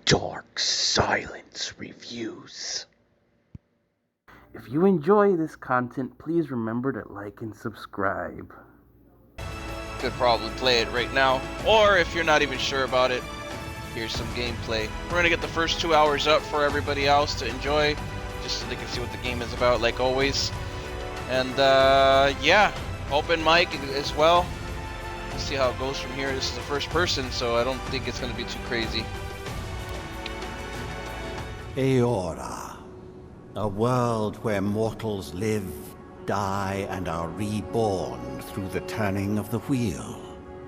Dark Silence Reviews. If you enjoy this content, please remember to like and subscribe. Could probably play it right now, or if you're not even sure about it, here's some gameplay. We're gonna get the first 2 hours up for everybody else to enjoy, just so they can see what the game is about, like always. And yeah, open mic as well. We'll see how it goes from here. This is the first person, so I don't think it's gonna be too crazy. Eora, a world where mortals live, die, and are reborn through the turning of the wheel,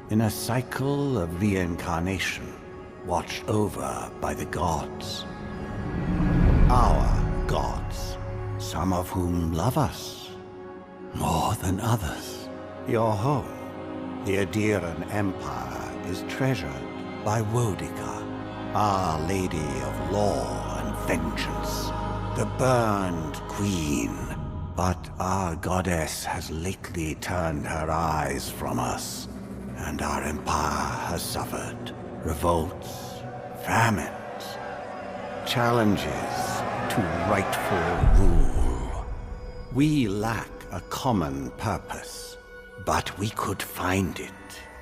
in a cycle of reincarnation, watched over by the gods. Our gods, some of whom love us more than others. Your home, the Aedyr Empire, is treasured by Wodica, Our Lady of Law and Vengeance, the Burned Queen. But our goddess has lately turned her eyes from us, and our empire has suffered revolts, famines, challenges to rightful rule. We lack a common purpose, but we could find it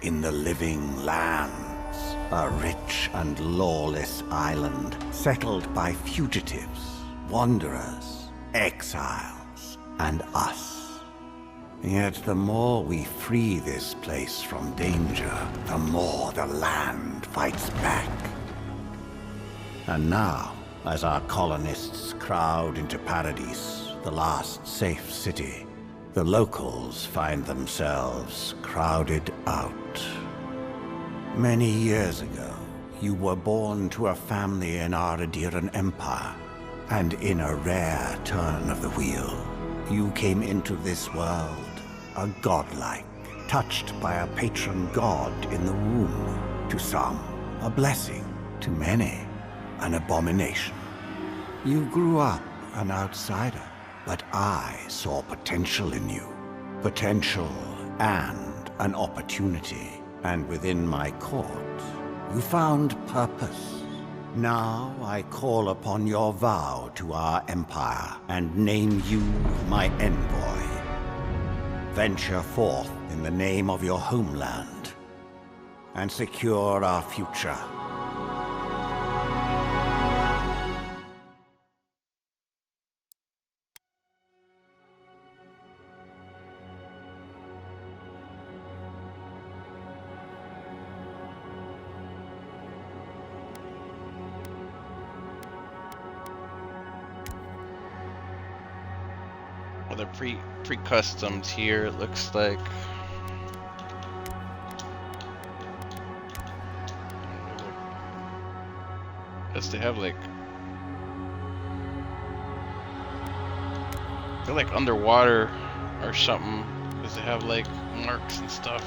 in the living lands, a rich and lawless island settled by fugitives, wanderers, exiles, and us. Yet the more we free this place from danger, the more the land fights back. And now, as our colonists crowd into Paradise, the last safe city, the locals find themselves crowded out. Many years ago, you were born to a family in our Aedyr Empire, and in a rare turn of the wheel, you came into this world a godlike, touched by a patron god in the womb. To some, a blessing. To many, an abomination. You grew up an outsider, but I saw potential in you. Potential and an opportunity. And within my court, you found purpose. Now I call upon your vow to our empire and name you my envoy. Venture forth in the name of your homeland and secure our future. Well, they're pre-customed here, it looks like. Guess they have like, they're like underwater or something, because they have like marks and stuff.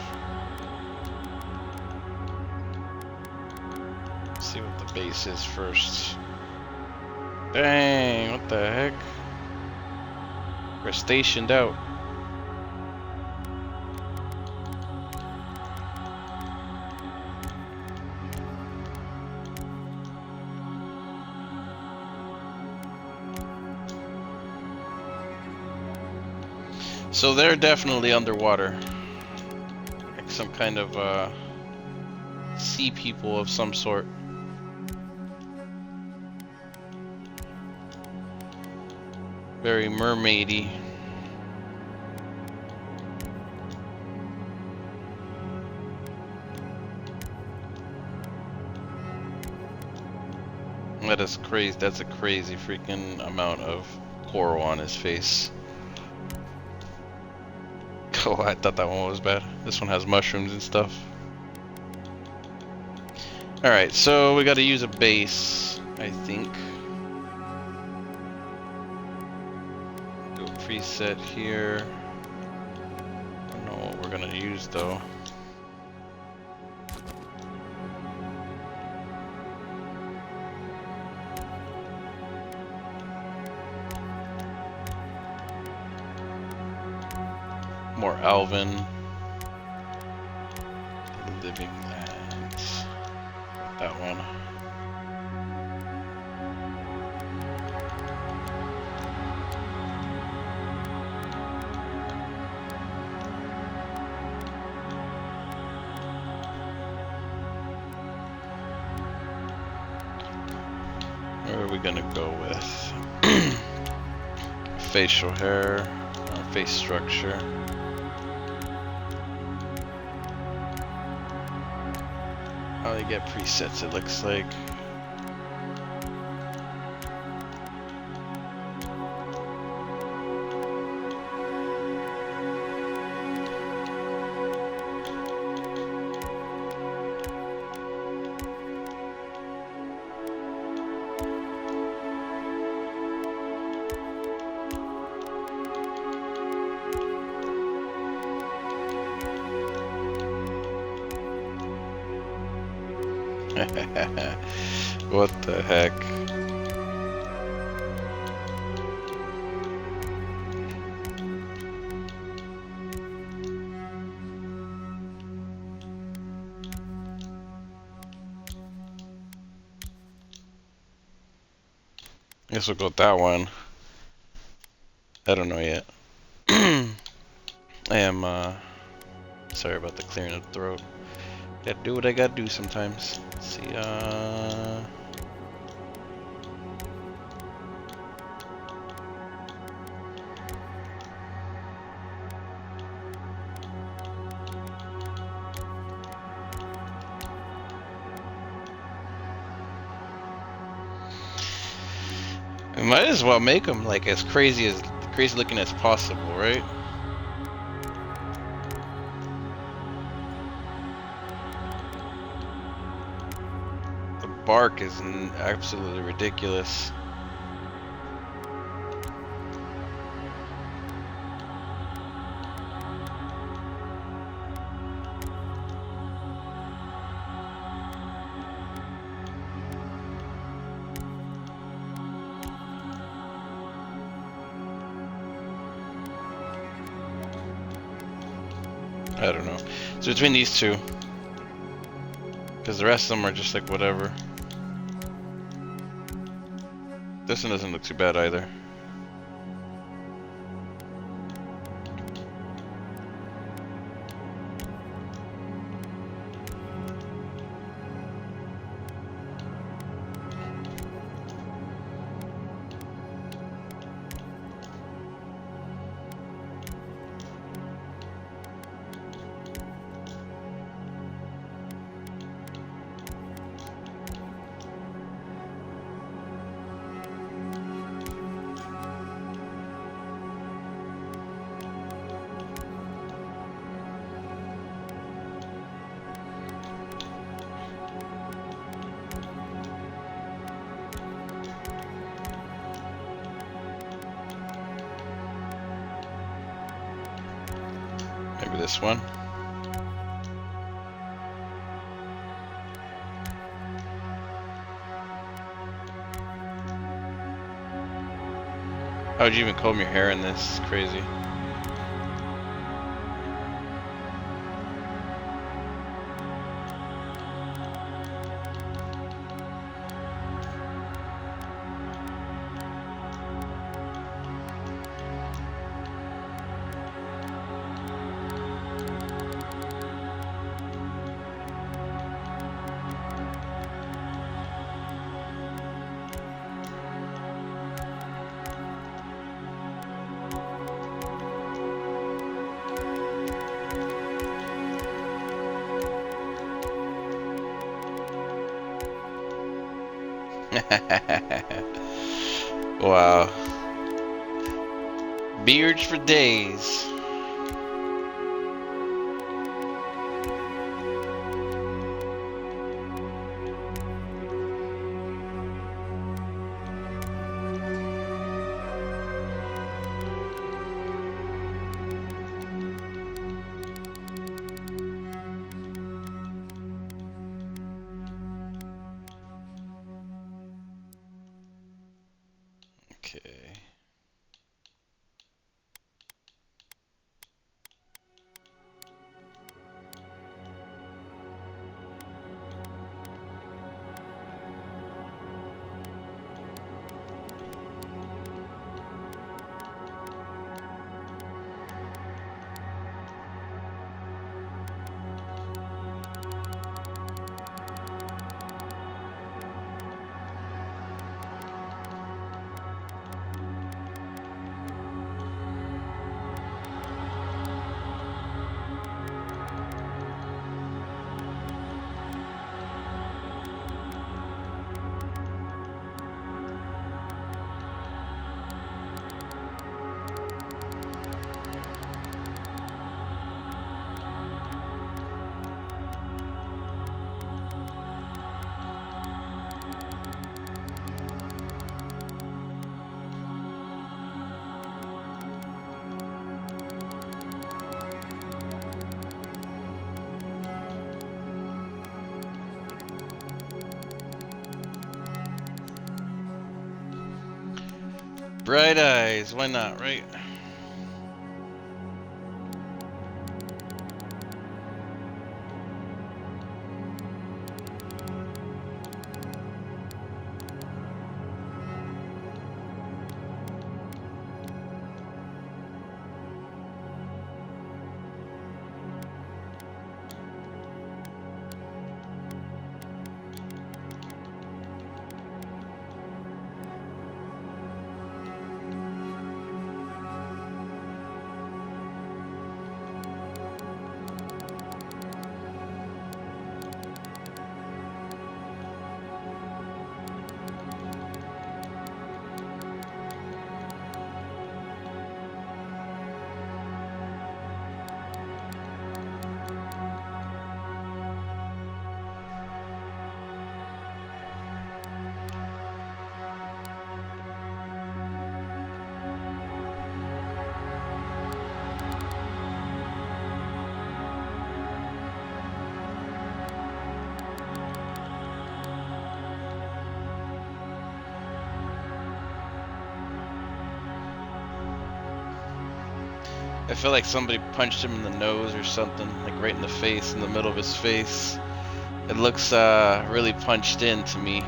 Let's see what the base is first. Dang, what the heck? We're stationed out. So they're definitely underwater. Like some kind of sea people of some sort. Very mermaidy. That is crazy. That's a crazy freaking amount of coral on his face. Oh, I thought that one was bad. This one has mushrooms and stuff. Alright, so we gotta use a base, I think. Do a preset here. I don't know what we're gonna use though. More Alvin. Living lands. That one. What are we gonna go with? Facial hair, face structure. Oh, they get presets, it looks like. What the heck? Guess we'll go with that one. I don't know yet. I am sorry about the clearing of the throat. Gotta do what I gotta do sometimes. Let's see, we might as well make them like as crazy looking as possible, right? The bark is absolutely ridiculous. I don't know. So between these two, because the rest of them are just like whatever. This one doesn't look too bad either. Maybe this one. How would you even comb your hair in this? It's crazy. Wow. Beards for days. Okay. Bright eyes, why not, right? I feel like somebody punched him in the nose or something, like right in the face, in the middle of his face. It looks really punched in to me.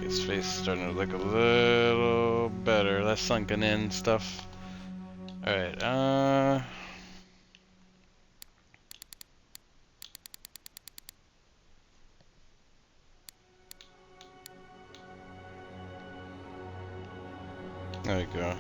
His face is starting to look a little better, less sunken in stuff. Alright, there we go.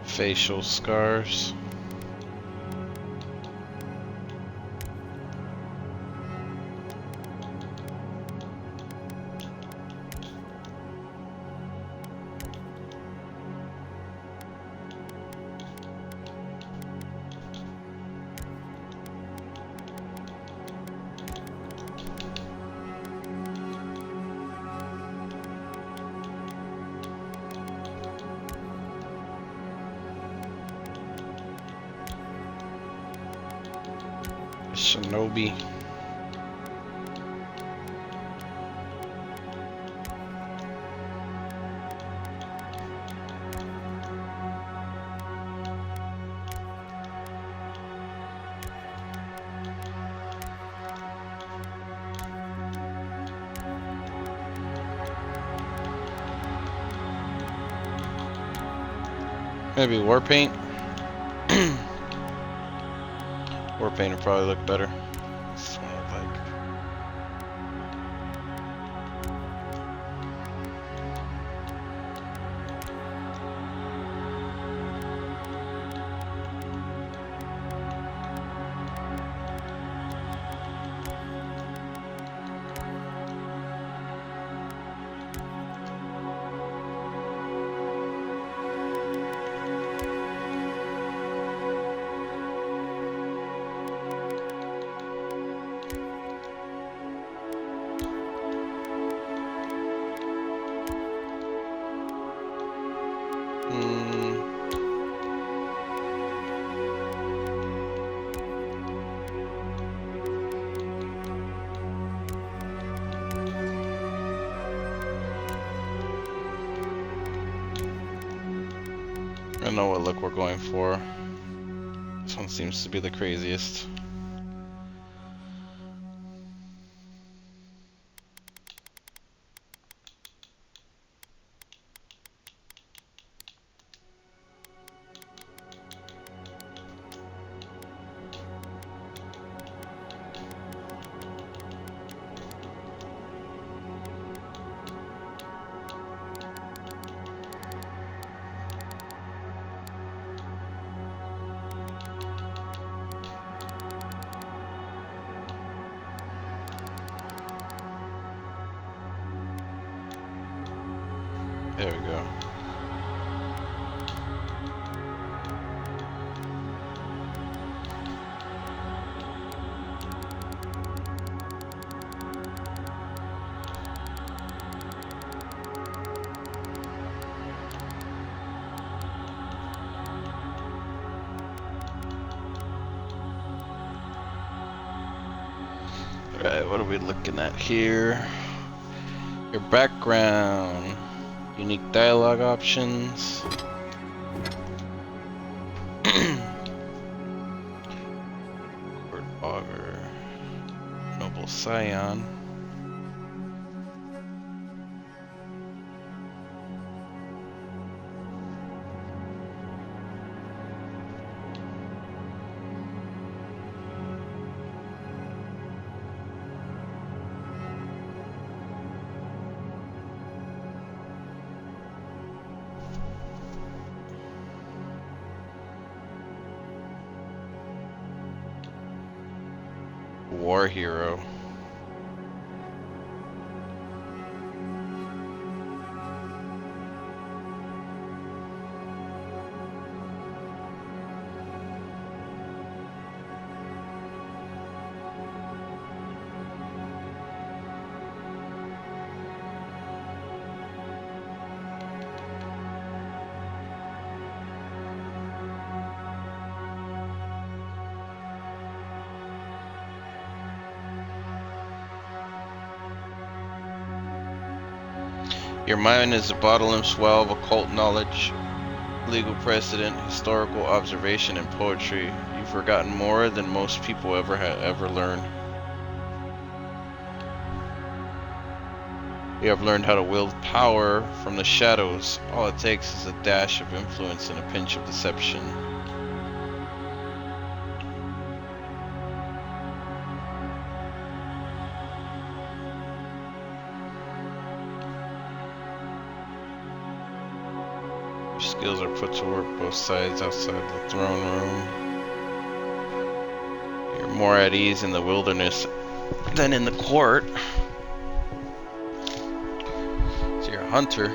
Facial scars. Shinobi. Maybe war paint. War paint would probably look better. This is what I like. know what look we're going for. This one seems to be the craziest. There we go. Alright, what are we looking at here? Your background. Unique dialogue options. Court Augur. Noble Scion. War hero. Your mind is a bottomless well of occult knowledge, legal precedent, historical observation, and poetry. You've forgotten more than most people ever learn. You have learned how to wield power from the shadows. All it takes is a dash of influence and a pinch of deception. Skills are put to work both sides outside the throne room. You're more at ease in the wilderness than in the court. So you're a hunter.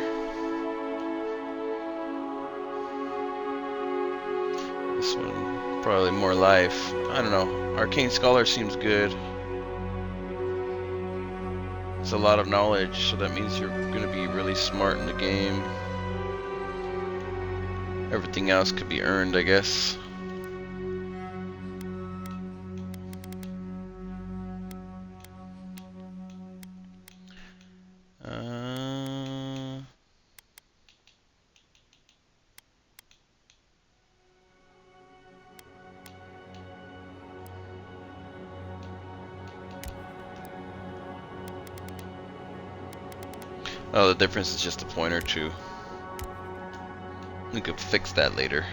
This one, probably more life. I don't know. Arcane Scholar seems good. It's a lot of knowledge, so that means you're going to be really smart in the game. Everything else could be earned, I guess. Oh, the difference is just a point or two. We could fix that later.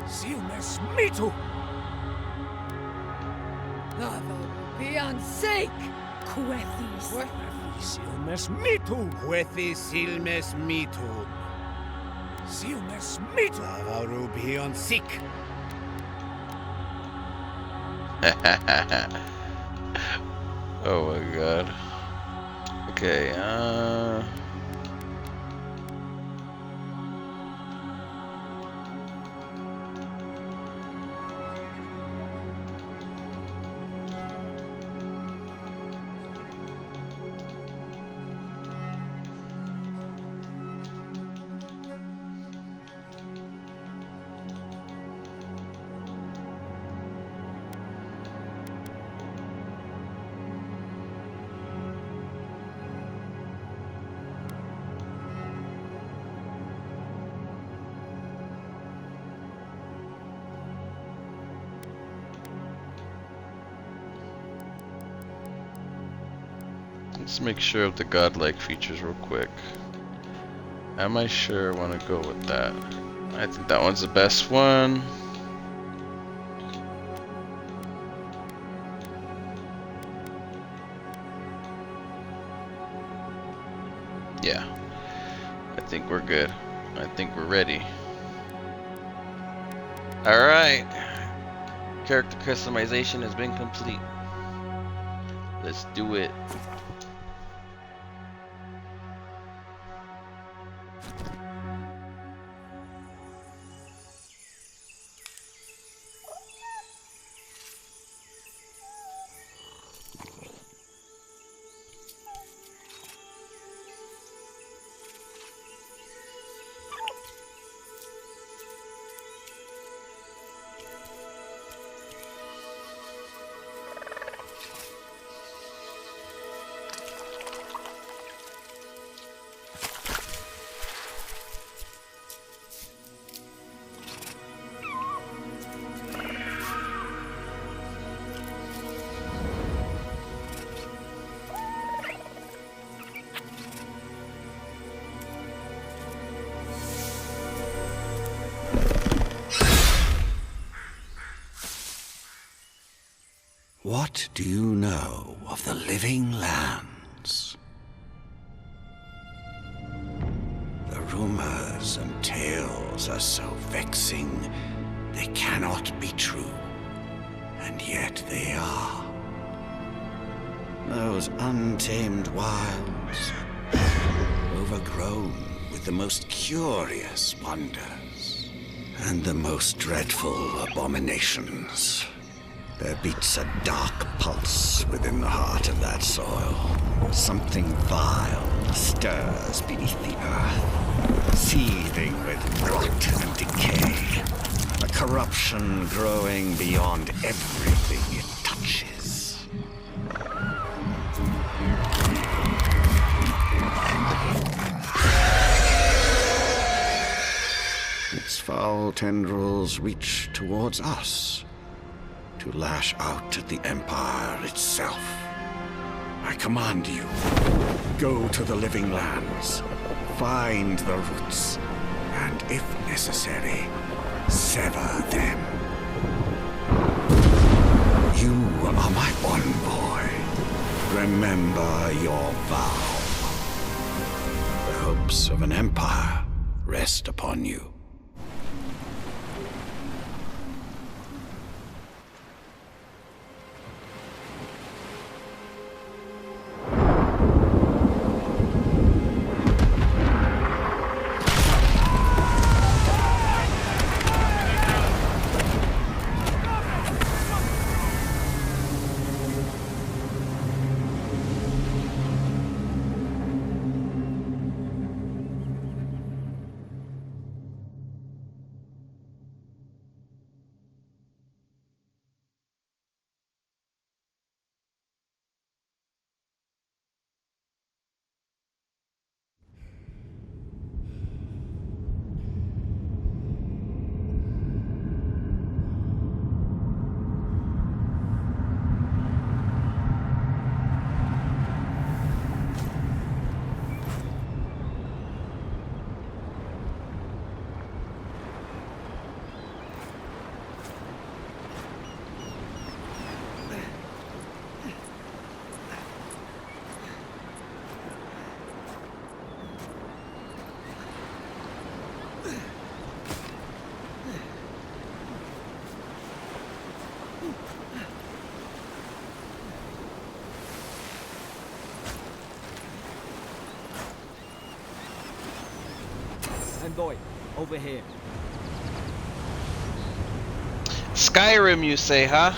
Silmes mitu! Beyond sake! Quethis! Silmes mitu! Quethi silmes mitu. Silmes mitu! Avaru beyond sick. Oh my god. Okay, Let's make sure of the godlike features real quick. Am I sure I want to go with that? I think that one's the best one. Yeah, I think we're good. I think we're ready. Alright. Character customization has been complete. Let's do it. What do you know of the living lands? The rumors and tales are so vexing, they cannot be true, and yet they are. Those untamed wilds, overgrown with the most curious wonders and the most dreadful abominations. There beats a dark pulse within the heart of that soil. Something vile stirs beneath the earth, seething with rot and decay. A corruption growing beyond everything it touches. Its foul tendrils reach towards us, to lash out at the Empire itself. I command you, go to the living lands, find the roots, and if necessary, sever them. You are my envoy. Remember your vow. The hopes of an empire rest upon you. Envoy, over here. Skyrim, you say, huh?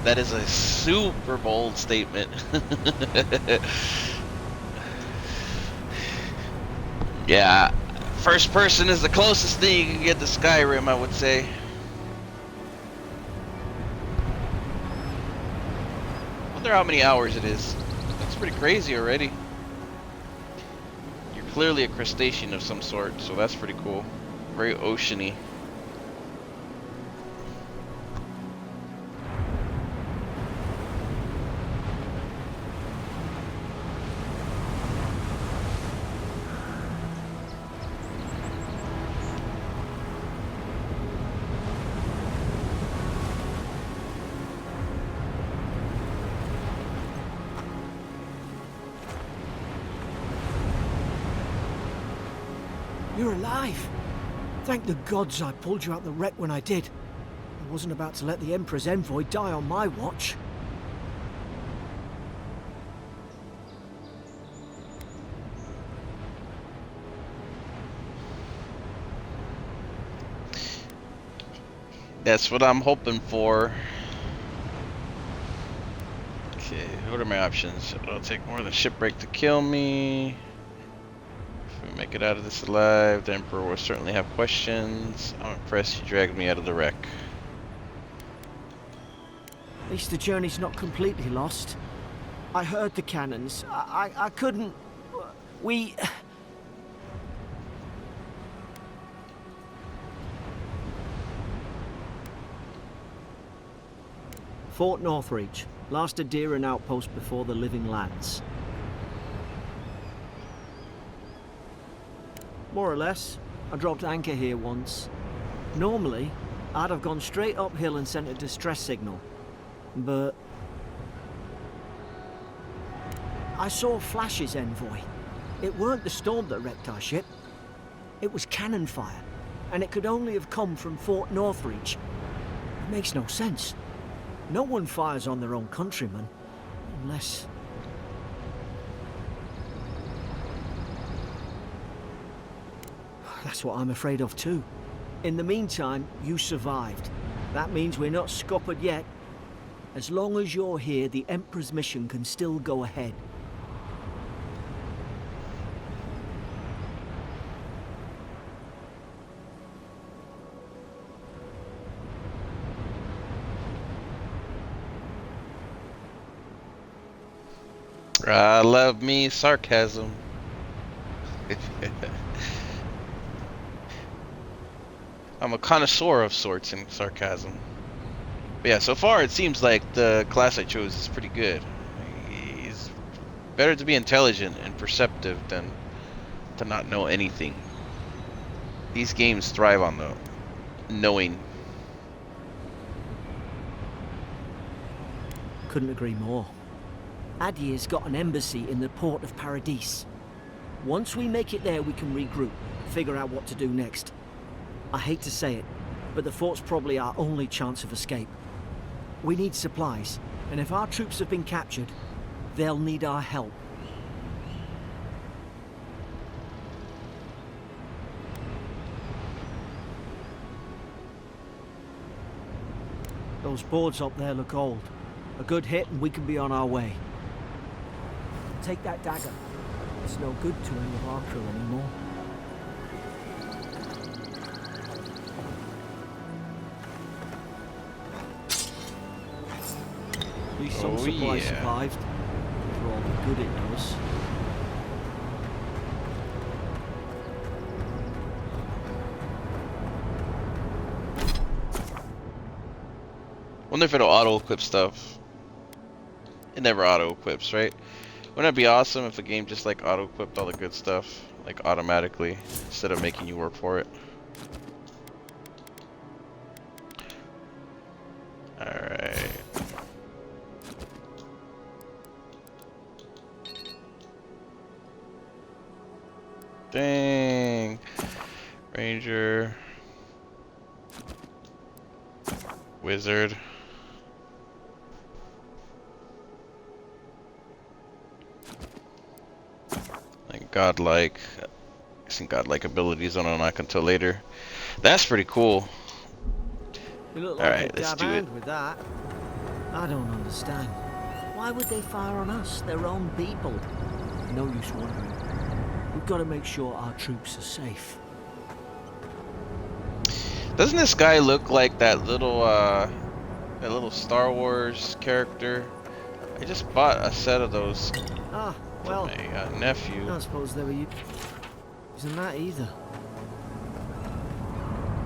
That is a super bold statement. Yeah, first person is the closest thing you can get to Skyrim, I would say. Wonder how many hours it is. That's pretty crazy already. You're clearly a crustacean of some sort, so that's pretty cool. Very oceany. You're alive. Thank the gods I pulled you out the wreck when I did. I wasn't about to let the Emperor's envoy die on my watch. That's what I'm hoping for. Okay, what are my options? It'll take more than shipwreck to kill me. If we make it out of this alive, the Emperor will certainly have questions. I'm impressed you dragged me out of the wreck. At least the journey's not completely lost. I heard the cannons. I couldn't... We... Fort Northreach. Last Aedyr outpost before the Living Lands. More or less. I dropped anchor here once. Normally, I'd have gone straight uphill and sent a distress signal. But... I saw flashes, envoy. It weren't the storm that wrecked our ship. It was cannon fire. And it could only have come from Fort Northreach. It makes no sense. No one fires on their own countrymen, unless... That's what I'm afraid of too. In the meantime, you survived. That means we're not scuppered yet. As long as you're here, the Emperor's mission can still go ahead. I love me sarcasm. I'm a connoisseur of sorts in sarcasm. But yeah, so far it seems like the class I chose is pretty good. He's better to be intelligent and perceptive than to not know anything. These games thrive on the knowing. Couldn't agree more. Aedyr's got an embassy in the port of Paradis. Once we make it there, we can regroup, figure out what to do next. I hate to say it, but the fort's probably our only chance of escape. We need supplies, and if our troops have been captured, they'll need our help. Those boards up there look old. A good hit and we can be on our way. Take that dagger. It's no good to any of our crew anymore. At least some supply survived. For all the good it does. Wonder if it'll auto-equip stuff. It never auto-equips, right? Wouldn't it be awesome if a game just like auto-equipped all the good stuff, like automatically, instead of making you work for it? Alright. Dang. Ranger. Wizard. Godlike. Some godlike abilities don't unlock until later. That's pretty cool. You look All like right, a let's dab do it. hand with that. I don't understand. Why would they fire on us, their own people? No use wondering. We've got to make sure our troops are safe. Doesn't this guy look like that little Star Wars character? I just bought a set of those. Ah, well, My nephew. I don't suppose they were using that either.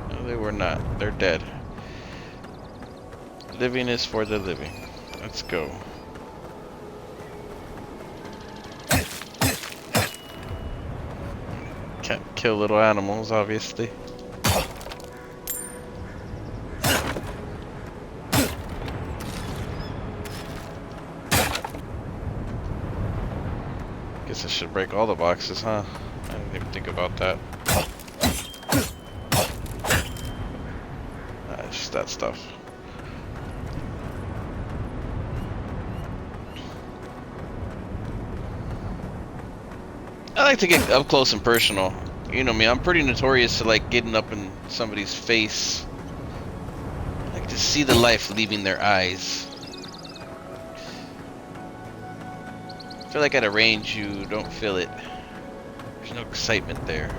No, they were not. They're dead. Living is for the living. Let's go. Can't kill little animals, obviously. Guess I should break all the boxes, huh? I didn't even think about that. that stuff. I like to get up close and personal. You know me, I'm pretty notorious to like getting up in somebody's face. Like to see the life leaving their eyes. I feel like at a range you don't feel it. There's no excitement there.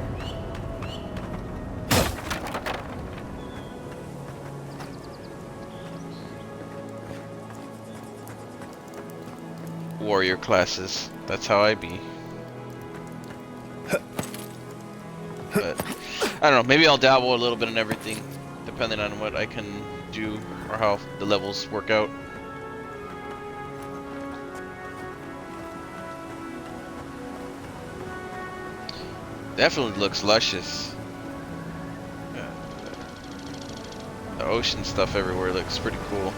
Warrior classes, that's how I be. But I don't know, maybe I'll dabble a little bit in everything, depending on what I can do or how the levels work out. Definitely looks luscious. The ocean stuff everywhere looks pretty cool.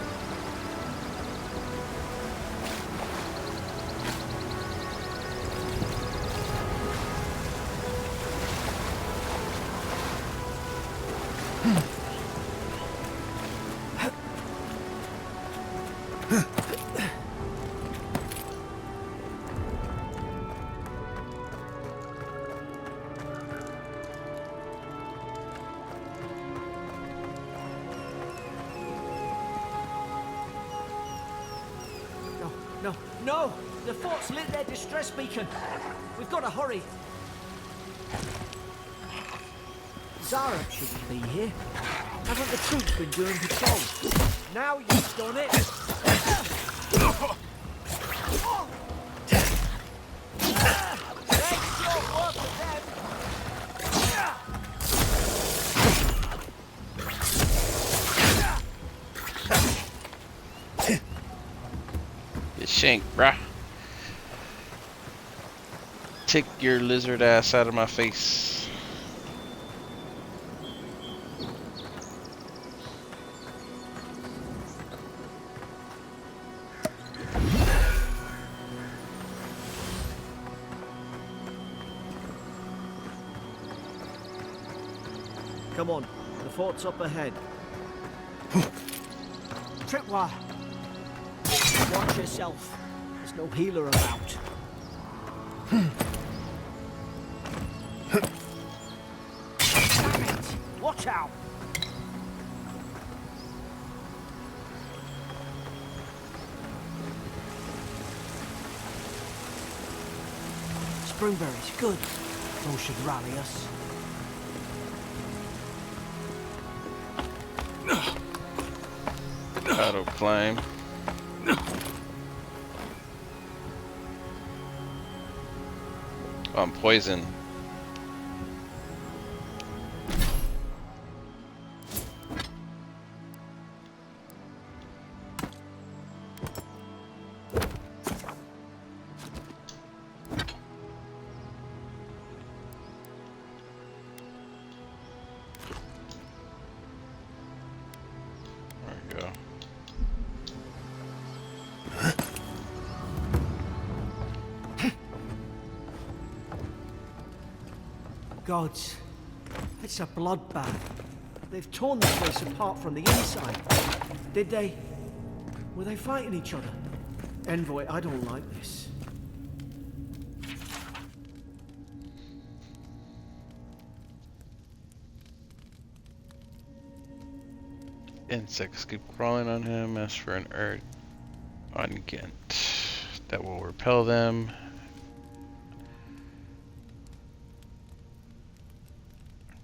No! The fort's lit their distress beacon. We've got to hurry. Zara shouldn't be here. Haven't the troops been doing patrols? Now you've done it. Shank, bruh. Take your lizard ass out of my face. Come on, the fort's up ahead. Tripwire! Watch yourself. There's no healer about. Damn it! Watch out! Springberries, good. Those should rally us. Auto climb. I'm poison. There we go. Gods, it's a bloodbath. They've torn the place apart from the inside. Did they? Were they fighting each other? Envoy, I don't like this. Insects keep crawling on him. Ask for an earth ungent that will repel them.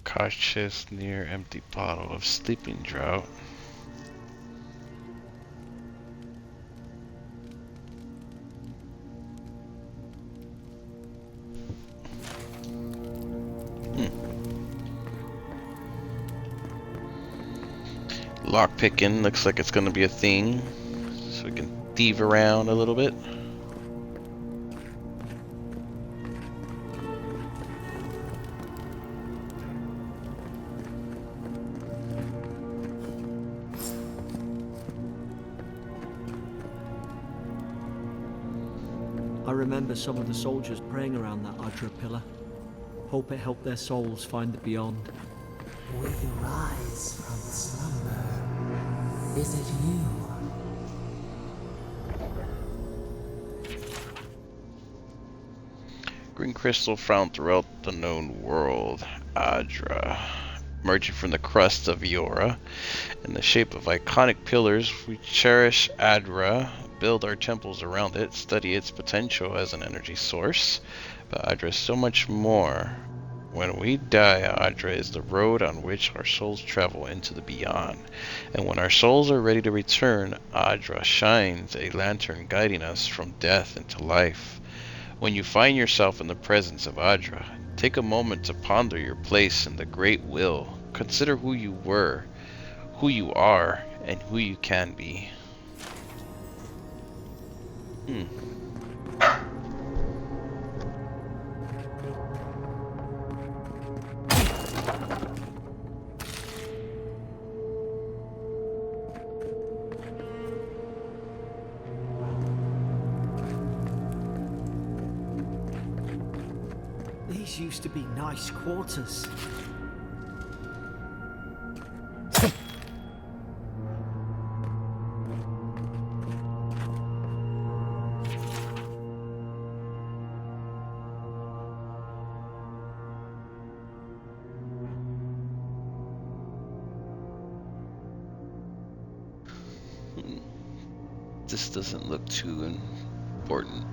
Cautious near empty bottle of sleeping draught. Lock picking looks like it's going to be a thing, so we can thieve around a little bit. I remember some of the soldiers praying around that Aedyr pillar. Hope it helped their souls find the beyond. We rise from slumber. Is it you? Green crystal found throughout the known world. Aedyr. Emerging from the crust of Eora. In the shape of iconic pillars, we cherish Aedyr, build our temples around it, study its potential as an energy source. But Aedyr is so much more. When we die, Aedyr is the road on which our souls travel into the beyond. And when our souls are ready to return, Aedyr shines a lantern guiding us from death into life. When you find yourself in the presence of Aedyr, take a moment to ponder your place in the great will. Consider who you were, who you are, and who you can be. These used to be nice quarters. This doesn't look too important.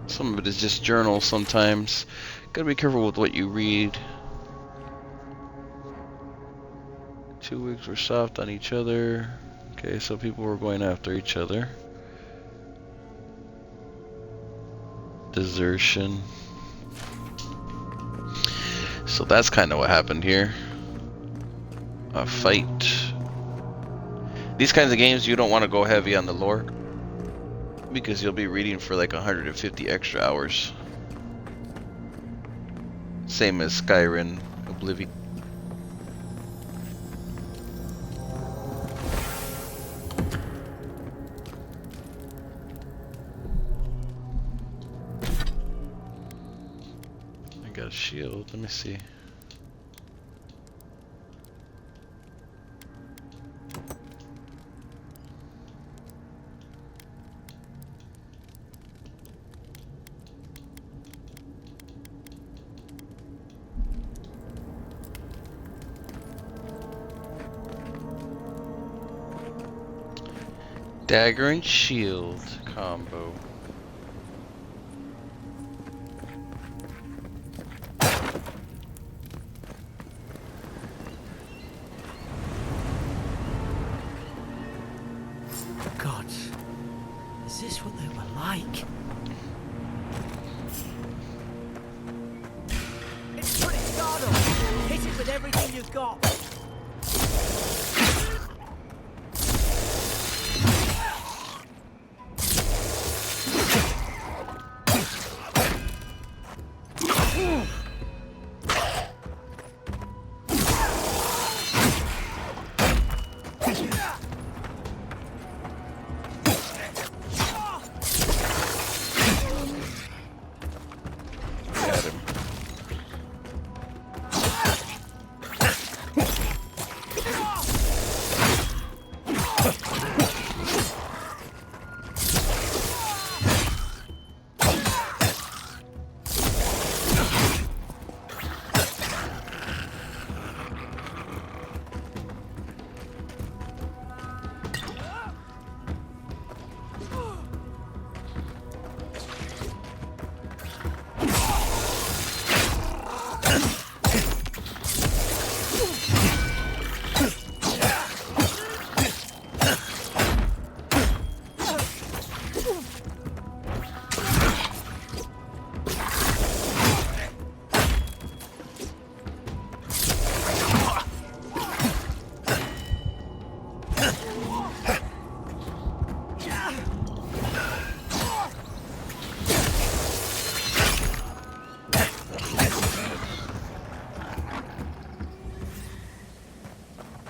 Some of it is just journal sometimes. Gotta be careful with what you read. 2 weeks were soft on each other. Okay, so people were going after each other. Desertion. So that's kind of what happened here. A fight. These kinds of games, you don't want to go heavy on the lore, because you'll be reading for like 150 extra hours. Same as Skyrim, Oblivion. I got a shield, let me see. Dagger and shield combo. God, is this what they were like? It's pretty startled. Hit it with everything you've got.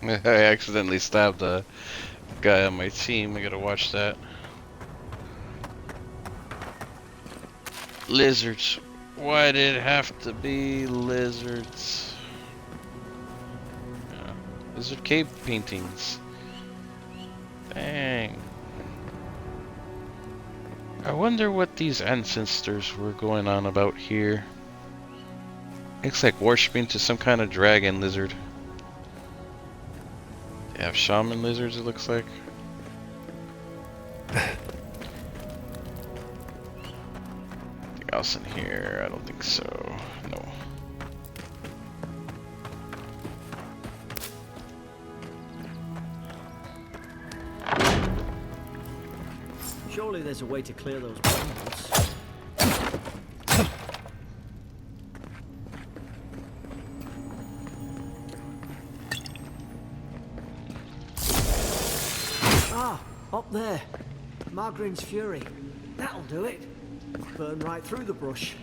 I accidentally stabbed a guy on my team. I gotta watch that. Lizards. Why did it have to be lizards? Lizard cave paintings. Dang. I wonder what these ancestors were going on about here. Looks like worshipping to some kind of dragon lizard. They have shaman lizards, it looks like. Anything else in here? I don't think so. No. Surely there's a way to clear those brambles. Ah, up there. Margarine's Fury. That'll do it. Burn right through the brush.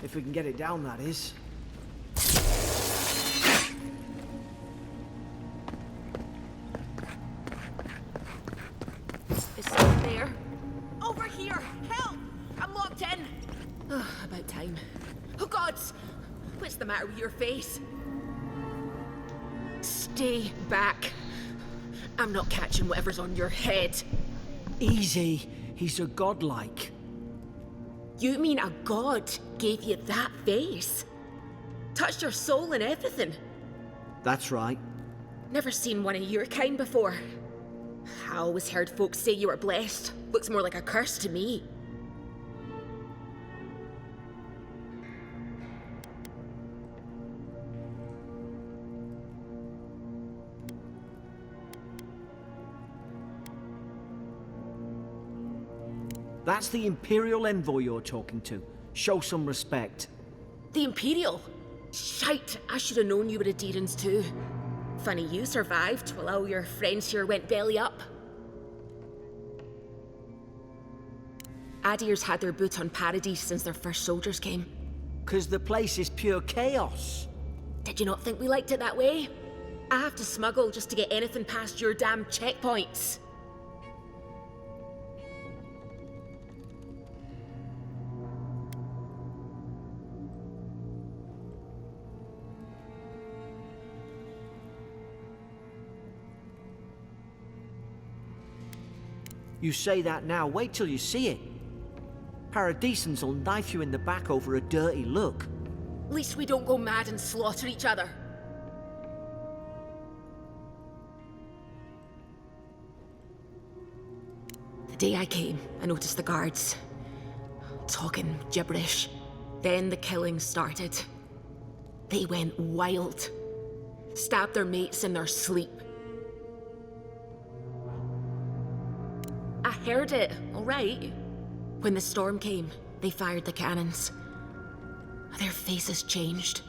If we can get it down, that is. Is someone there? Over here! Help! I'm locked in! Oh, about time. Oh, gods! What's the matter with your face? Stay back. I'm not catching whatever's on your head. Easy. He's a godlike. You mean a god gave you that face? Touched your soul and everything? That's right. Never seen one of your kind before. I always heard folks say you were blessed. Looks more like a curse to me. That's the Imperial envoy you're talking to. Show some respect. The Imperial? Shite, I should have known you were Aedyrans too. Funny you survived while all your friends here went belly up. Aedyr's had their boot on Paradise since their first soldiers came. 'Cause the place is pure chaos. Did you not think we liked it that way? I have to smuggle just to get anything past your damn checkpoints. You say that now, wait till you see it. Paradisans will knife you in the back over a dirty look. At least we don't go mad and slaughter each other. The day I came, I noticed the guards talking gibberish. Then the killing started. They went wild. Stabbed their mates in their sleep. I heard it, all right. When the storm came, they fired the cannons. Their faces changed.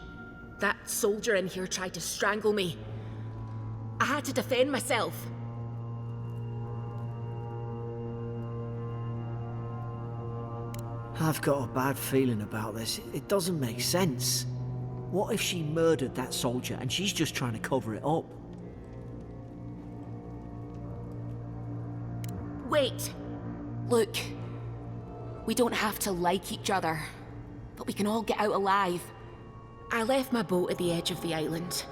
That soldier in here tried to strangle me. I had to defend myself. I've got a bad feeling about this. It doesn't make sense. What if she murdered that soldier and she's just trying to cover it up? Wait. Look. We don't have to like each other, but we can all get out alive. I left my boat at the edge of the island.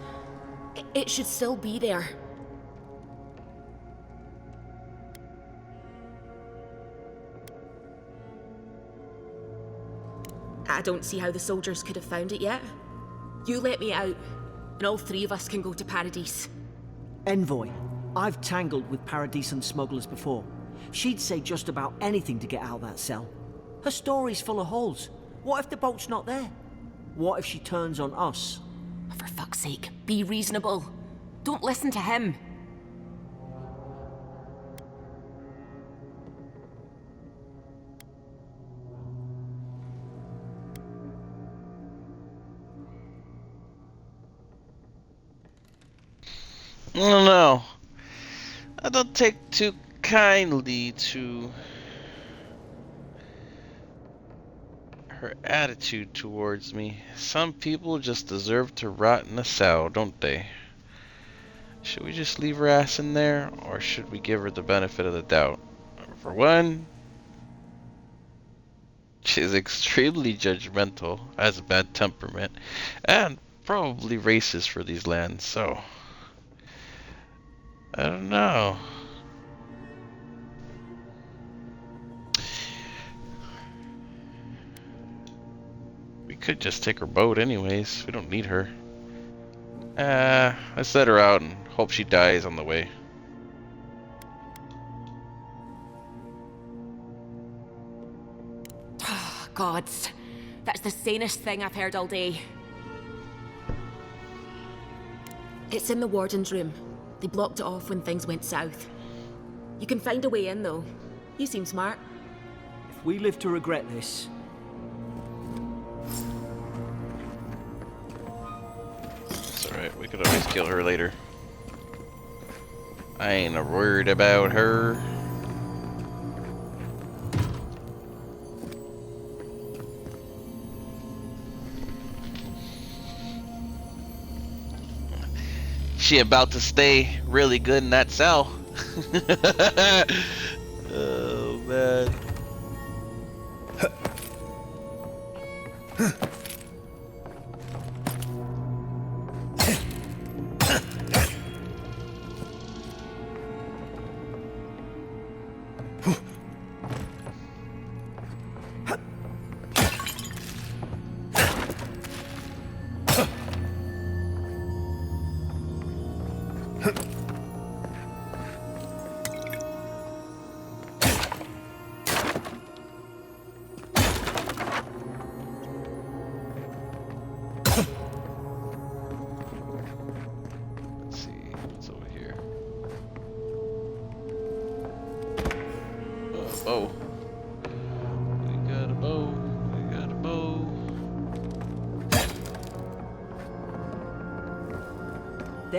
It should still be there. I don't see how the soldiers could have found it yet. You let me out, and all three of us can go to Paradise. Envoy, I've tangled with Paradisan smugglers before. She'd say just about anything to get out of that cell. Her story's full of holes. What if the boat's not there? What if she turns on us? For fuck's sake, be reasonable. Don't listen to him. I don't know. I don't take too kindly to her attitude towards me. Some people just deserve to rot in a cell, don't they? Should we just leave her ass in there, or should we give her the benefit of the doubt? For one, she's extremely judgmental, has a bad temperament, and probably racist for these lands, so I don't know. We could just take her boat anyways. We don't need her. Let's let her out and hope she dies on the way. Gods, that's the sanest thing I've heard all day. It's in the warden's room. They blocked it off when things went south. You can find a way in, though. You seem smart. If we live to regret this, It's alright, we could always kill her later. I ain't worried about her. She about to stay really good in that cell. Oh man. Let's see what's over here. Oh, we got a bow. We got a bow.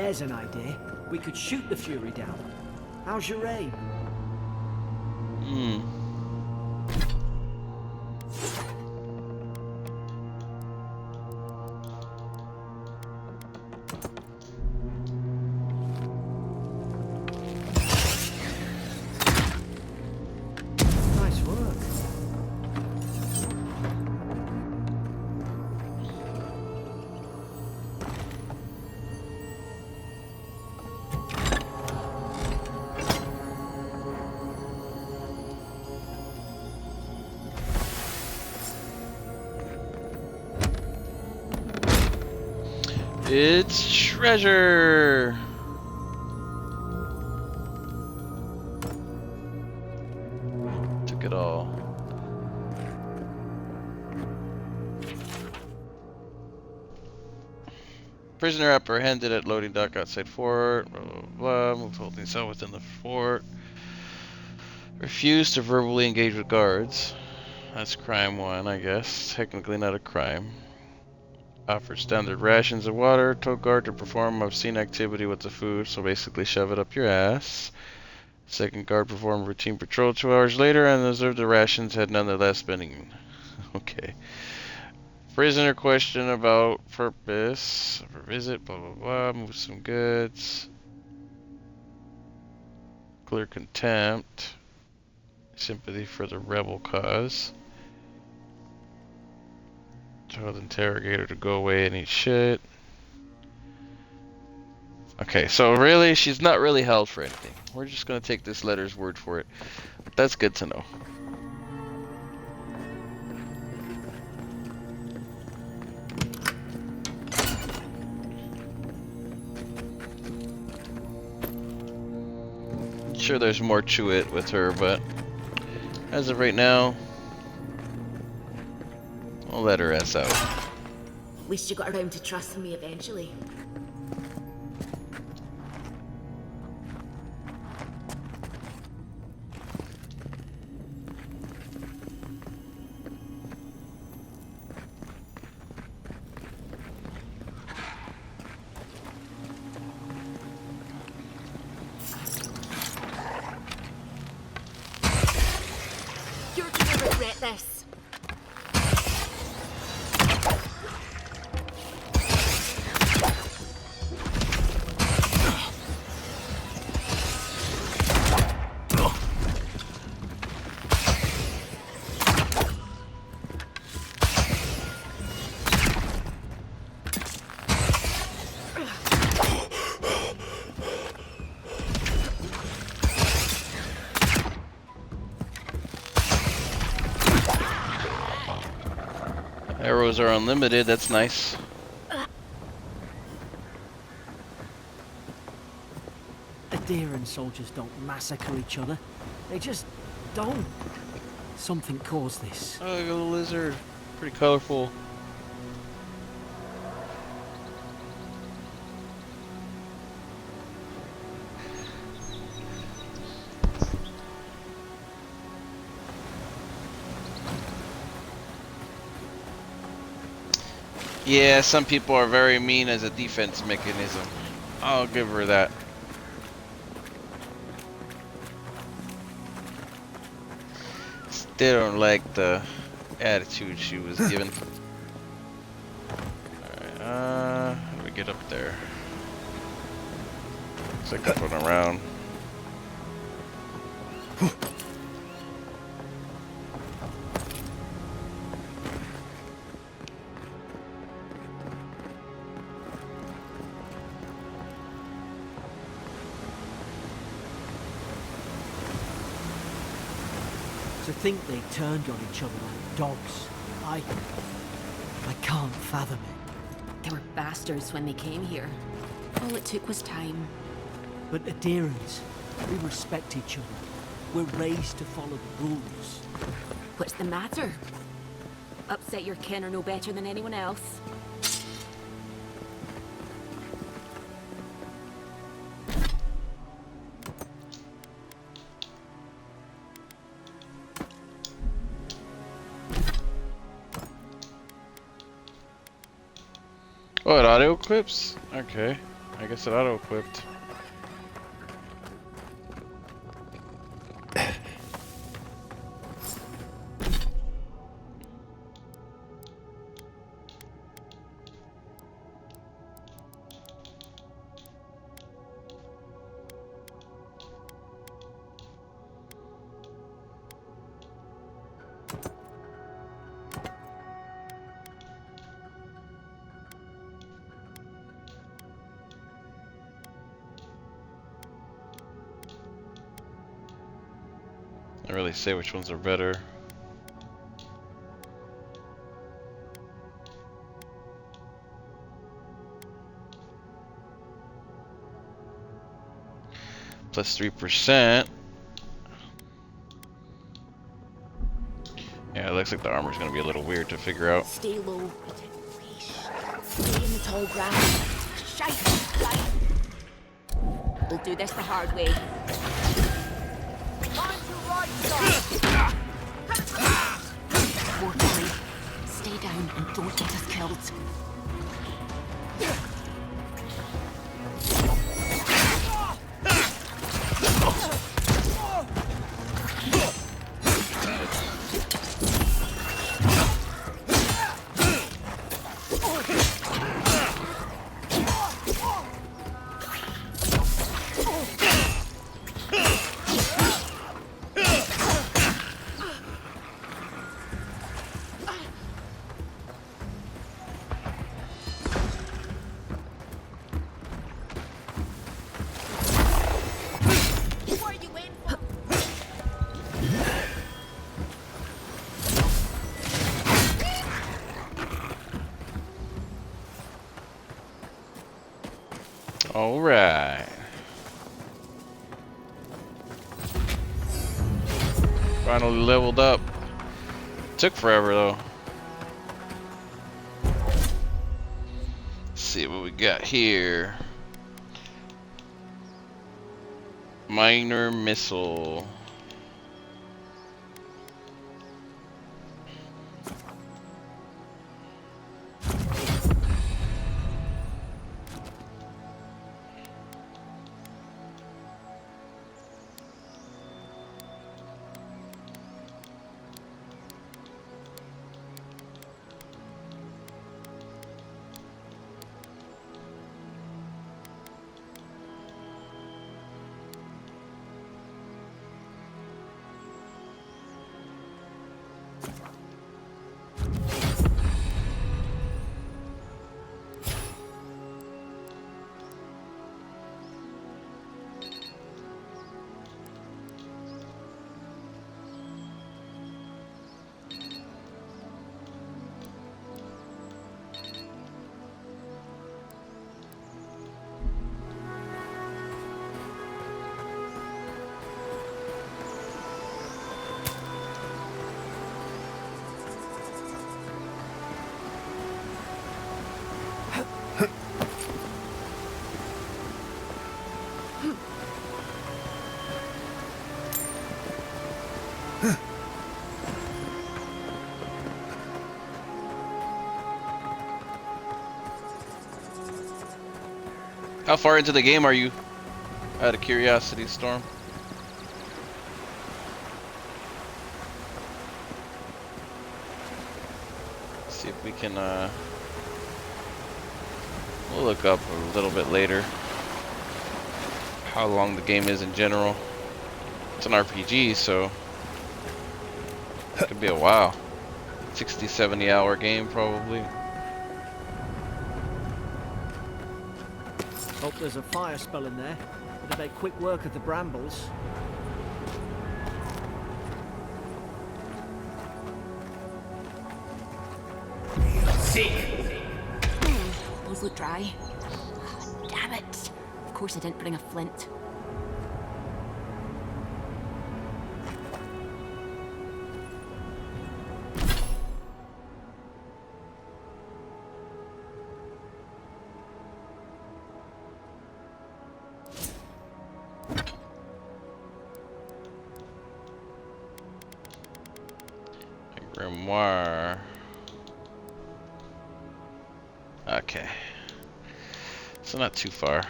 there's an idea. We could shoot the Fury down. How's your aim? Nice work. It's treasure. Took it all. Prisoner apprehended at loading dock outside fort. Blah blah blah. Moved holding cell within the fort. Refused to verbally engage with guards. That's crime one, I guess. Technically not a crime. Offered standard rations of water. Told guard to perform obscene activity with the food, so basically shove it up your ass. Second guard performed routine patrol 2 hours later and observed the rations had nonetheless been eaten. Okay. Prisoner question about purpose. For visit, blah blah blah. Move some goods. Clear contempt. Sympathy for the rebel cause. Told interrogator to go away and eat shit. Okay, so really, she's not really held for anything. We're just gonna take this letter's word for it. But that's good to know. Sure, there's more to it with her, but as of right now, I'll let her ass out. At least you got around to trusting me eventually. You're gonna regret this. arrows are unlimited. That's nice. Aedyr and soldiers don't massacre each other. They just don't. Something caused this. Oh, look at the lizard. Pretty colorful. Yeah, some people are very mean as a defense mechanism. I'll give her that. Still don't like the attitude she was given. Alright, how do we get up there? Looks like I'm going around. To think they turned on each other like dogs. I can't fathom it. They were bastards when they came here. All it took was time. But Aedyrans, we respect each other. We're raised to follow the rules. What's the matter? Upset your kin are no better than anyone else. Oh, it auto equips? Okay. I guess it auto equipped. I really say which ones are better. Plus 3%. Yeah, it looks like the armor's gonna be a little weird to figure out. Stay low. Stay in the tall grass. Shite. We'll do this the hard way. Warframe, stay down and don't get us killed. Alright. Finally leveled up. Took forever though. Let's see what we got here. Minor missile. How far into the game are you? Out of curiosity, Storm. See if we can, we'll look up a little bit later how long the game is in general. It's an RPG, so it could be a while. 60, 70 hour game probably. Hope there's a fire spell in there. It'll make quick work of the brambles. Seek! Those look dry. Damn it. Of course I didn't bring a flint. Grimoire. Okay. So not too far.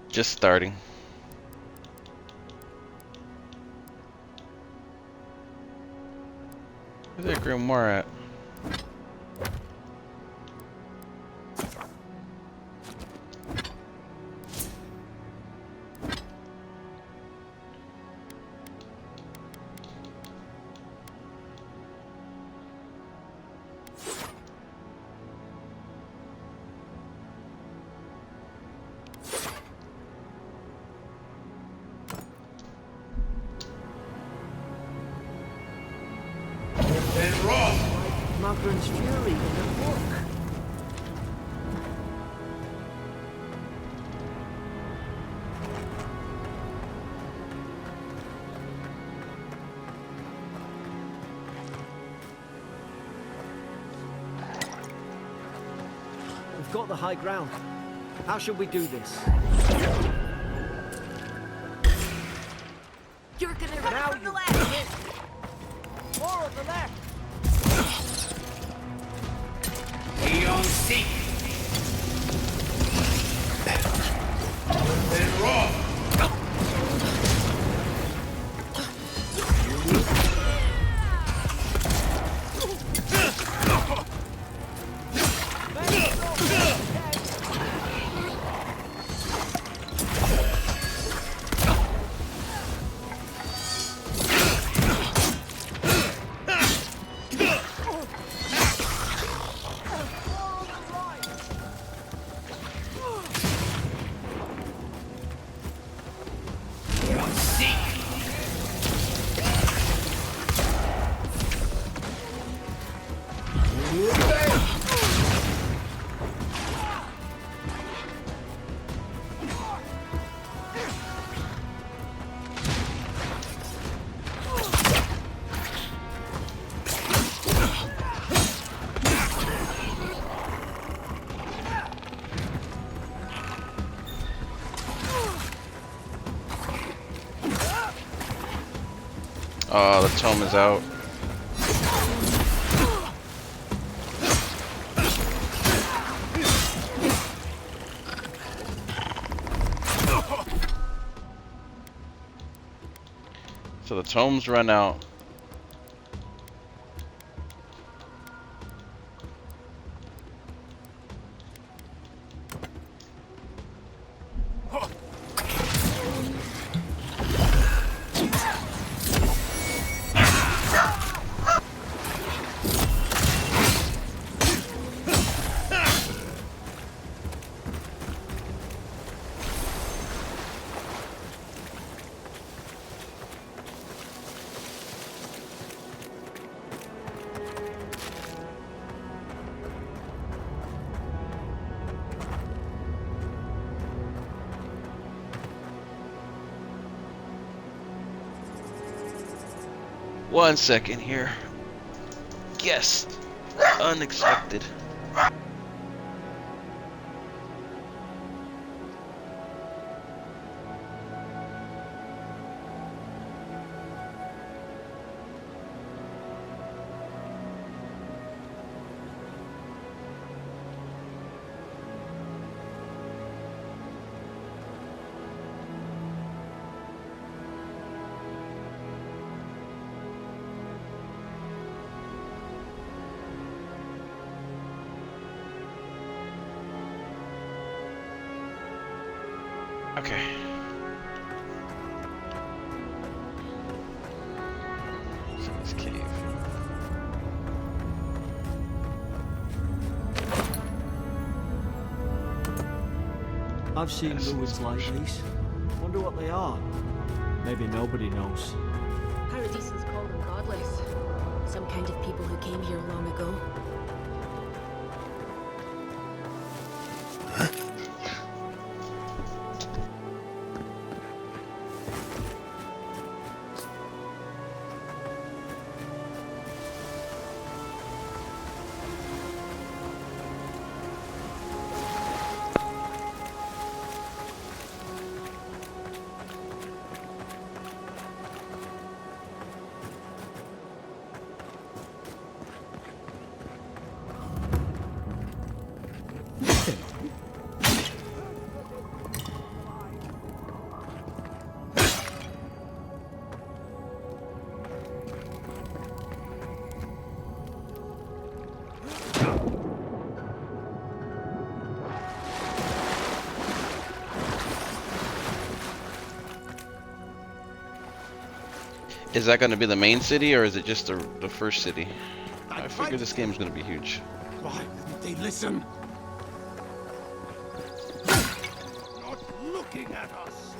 Just starting. Where's that grimoire at? Magran's Fury in the book. We've got the high ground. How should we do this? You're gonna run Now from the you left! More on the left! Beyond seek! Then roar! Oh, the tome is out. So the tomes run out. One second here. Guest. Unexpected. Okay. King's Cave. I've seen Yes, ruins like these. Wonder what they are. Maybe nobody knows. Paradisans call them godless. Some kind of people who came here long ago. Is that going to be the main city, or is it just the first city? I figure this game is going to be huge. Why wouldn't they listen? Not looking at us.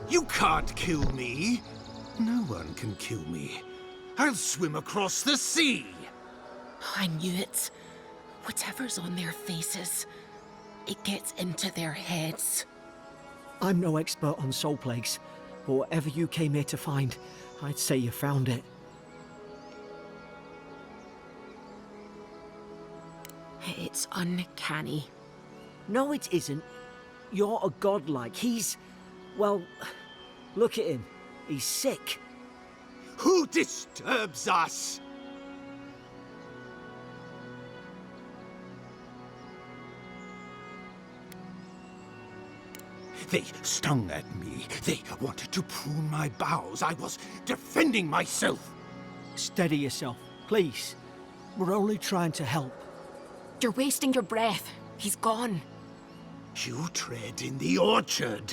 You can't kill me. No one can kill me. I'll swim across the sea. I knew it. Whatever's on their faces, it gets into their heads. I'm no expert on soul plagues, but whatever you came here to find, I'd say you found it. It's uncanny. No, it isn't. You're a godlike. He's... well, look at him. He's sick. Who disturbs us? They stung at me. They wanted to prune my boughs. I was defending myself. Steady yourself, please. We're only trying to help. You're wasting your breath. He's gone. You tread in the orchard.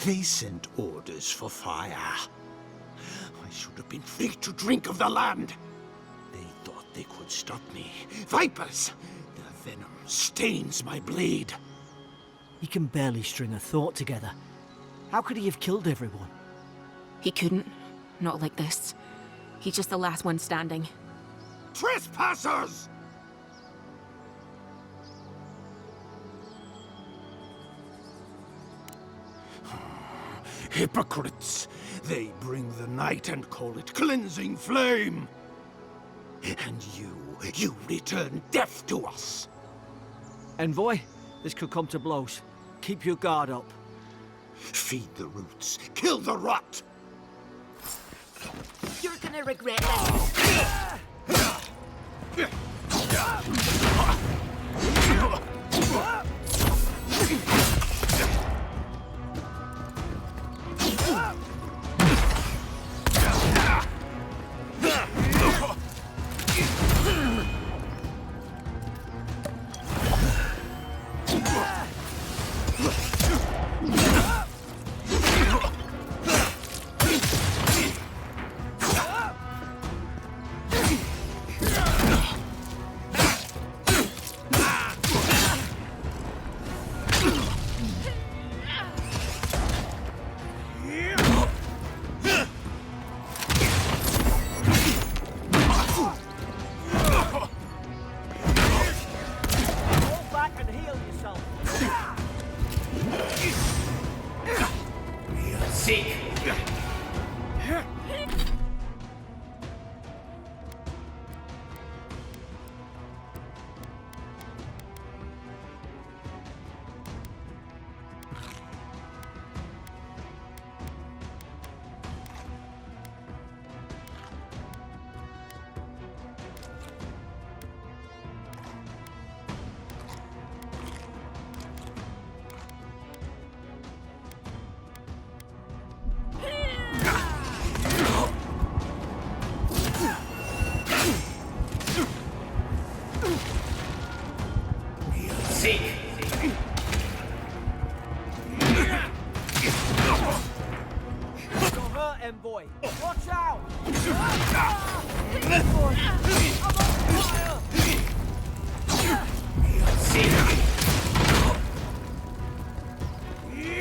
They sent orders for fire. I should have been free to drink of the land. They thought they could stop me. Vipers! The venom stains my blade. He can barely string a thought together. How could he have killed everyone? He couldn't. Not like this. He's just the last one standing. Trespassers! Hypocrites! They bring the night and call it cleansing flame. And you return death to us. Envoy, this could come to blows. Keep your guard up. Feed the roots, kill the rot. You're gonna regret this.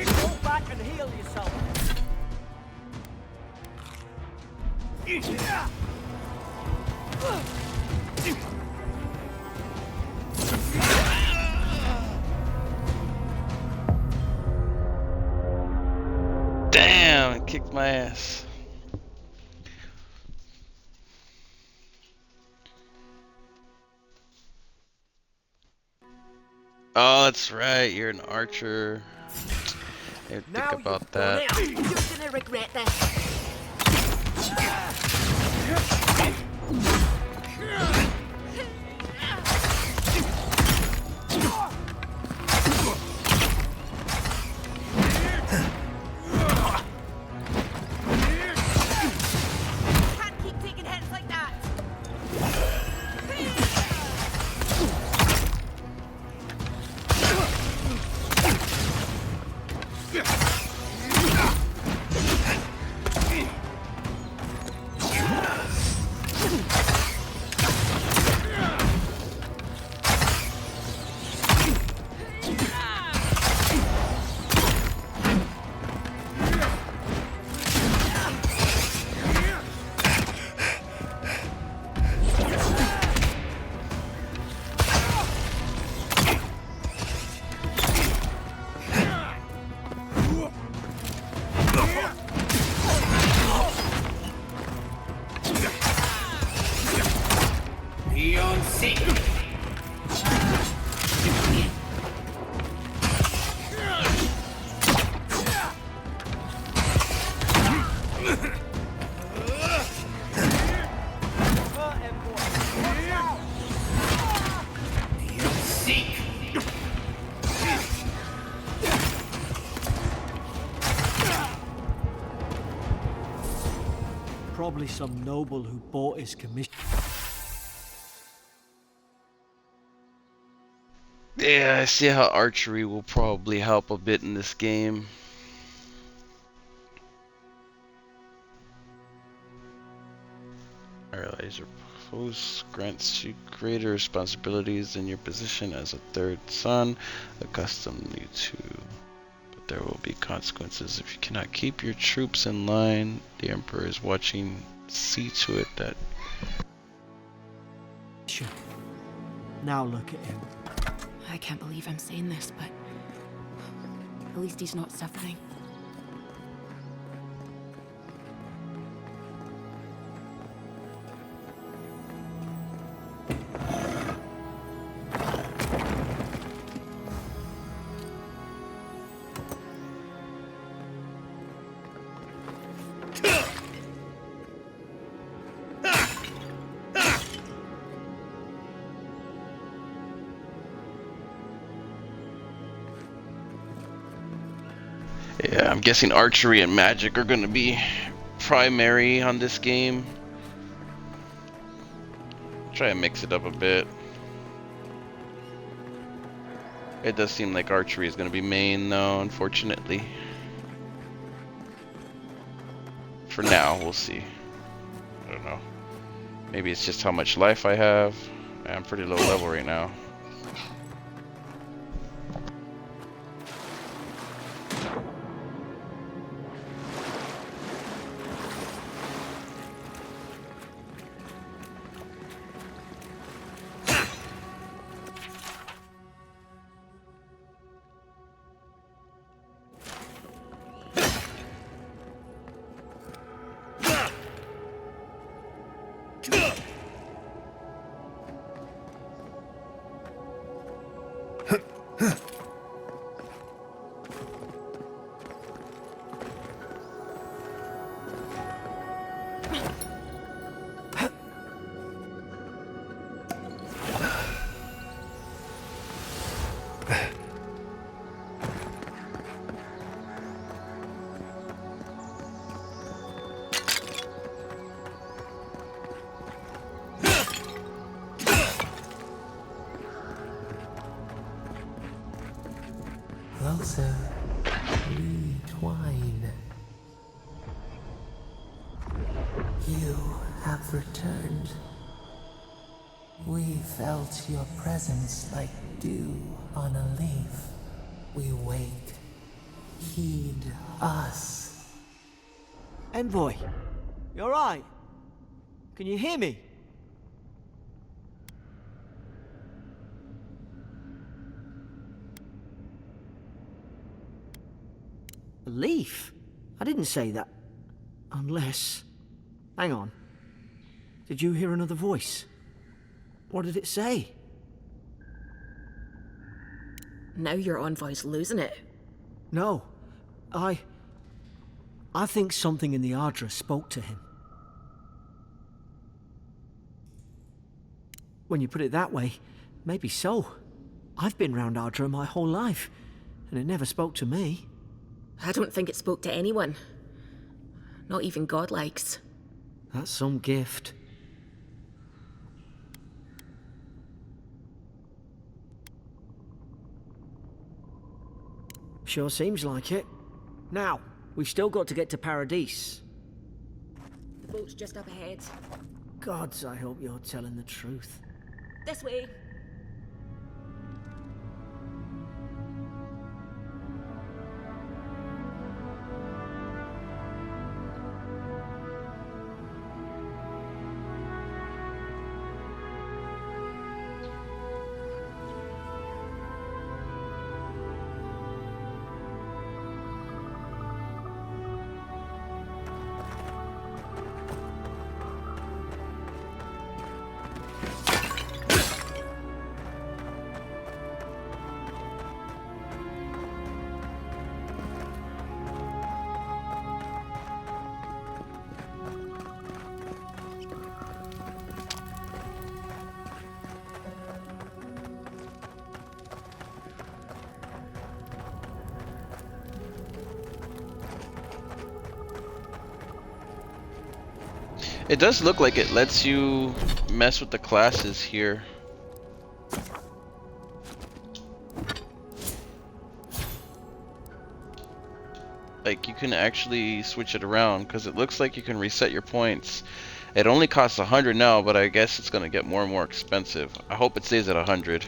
Go back and heal yourself. Damn, it kicked my ass. Oh, that's right. You're an archer. I didn't think about that. You're gonna regret this. Can't keep taking hits like that. Probably some noble who bought his commission. Yeah, I see how archery will probably help a bit in this game. I realize your post grants you greater responsibilities in your position as a third son, accustomed you to. But there will be consequences if you cannot keep your troops in line. The Emperor is watching. See to it that. Now look at him. I can't believe I'm saying this, but at least he's not suffering. Yeah, I'm guessing archery and magic are going to be primary on this game. Try and mix it up a bit. It does seem like archery is going to be main though, unfortunately. For now, we'll see. I don't know. Maybe it's just how much life I have. I'm pretty low level right now. Closer, we twine. You have have returned. We felt your presence like dew on a leaf. We wait. Heed us. Envoy, you alright? Can you hear me? A leaf? I didn't say that. Unless... Hang on. Did you hear another voice? What did it say? Now your envoy's losing it. No. I think something in the Aedyr spoke to him. When you put it that way, maybe so. I've been round Aedyr my whole life, and it never spoke to me. I don't think it spoke to anyone. Not even godlikes. That's some gift. Sure seems like it. Now, we've still got to get to Paradise. The boat's just up ahead. Gods, I hope you're telling the truth. This way. It does look like it lets you mess with the classes here. Like you can actually switch it around because it looks like you can reset your points. It only costs 100 now, but I guess it's gonna get more and more expensive. I hope it stays at 100.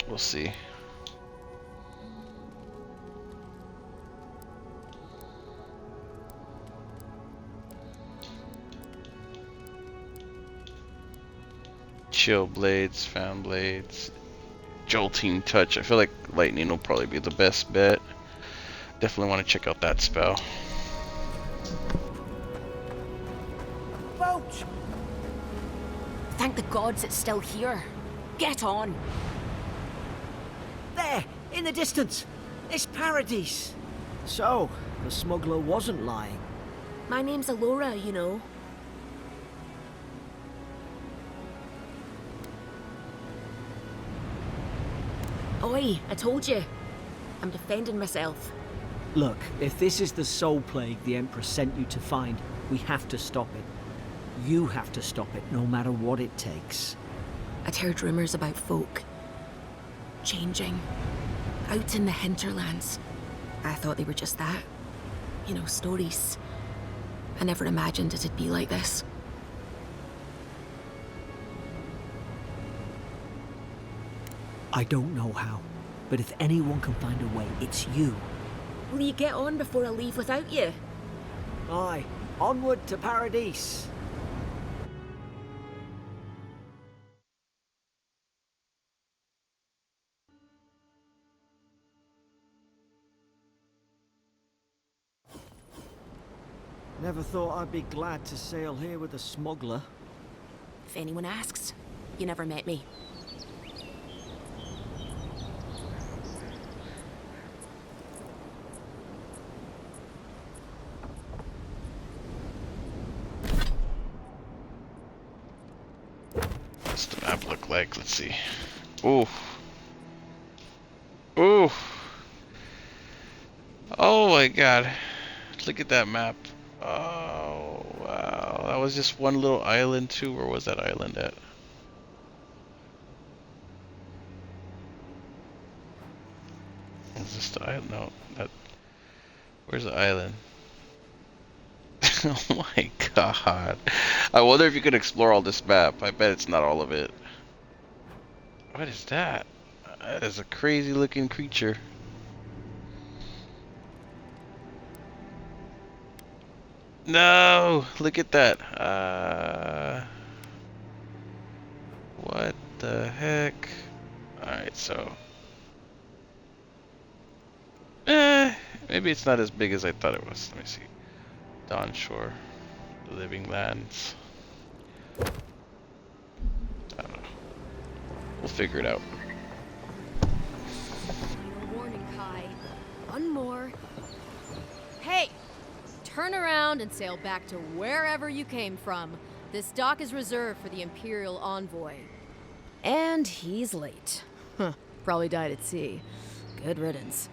We'll see. Chill blades, fan blades, jolting touch. I feel like lightning will probably be the best bet. Definitely want to check out that spell. Boat! Thank the gods it's still here. Get on. There, in the distance. It's Paradise. So, the smuggler wasn't lying. My name's Eora, you know. Oi, I told you. I'm defending myself. Look, if this is the soul plague the Emperor sent you to find, we have to stop it. You have to stop it, no matter what it takes. I'd heard rumors about folk changing out in the hinterlands. I thought they were just that. You know, stories. I never imagined it'd be like this. I don't know how, but if anyone can find a way, it's you. Will you get on before I leave without you? Aye, onward to Paradise. Never thought I'd be glad to sail here with a smuggler. If anyone asks, you never met me. What's the map look like? Let's see. Ooh. Ooh. Oh my god. Look at that map. Oh wow. That was just one little island too. Where was that island at? Is this the island? No. Where's the island? Oh my god. I wonder if you can explore all this map. I bet it's not all of it. What is that? That is a crazy looking creature. No! Look at that. What the heck? Alright, so. Maybe it's not as big as I thought it was. Let me see. Dawn Shore. Living Lands. I don't know. We'll figure it out. Final warning, Kai. One more. Hey! Turn around and sail back to wherever you came from. This dock is reserved for the Imperial Envoy. And he's late. Huh. Probably died at sea. Good riddance.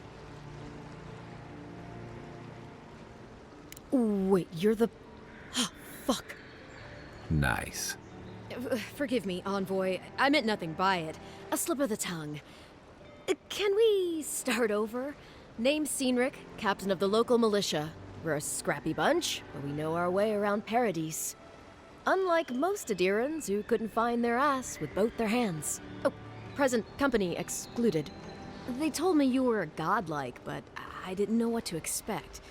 Wait, you're the... Fuck. Nice. Forgive me, Envoy. I meant nothing by it. A slip of the tongue. Can we start over? Name's Cynric, captain of the local militia. We're a scrappy bunch, but we know our way around Paradise. Unlike most Aedyrans who couldn't find their ass with both their hands. Oh, present company excluded. They told me you were godlike, but I didn't know what to expect.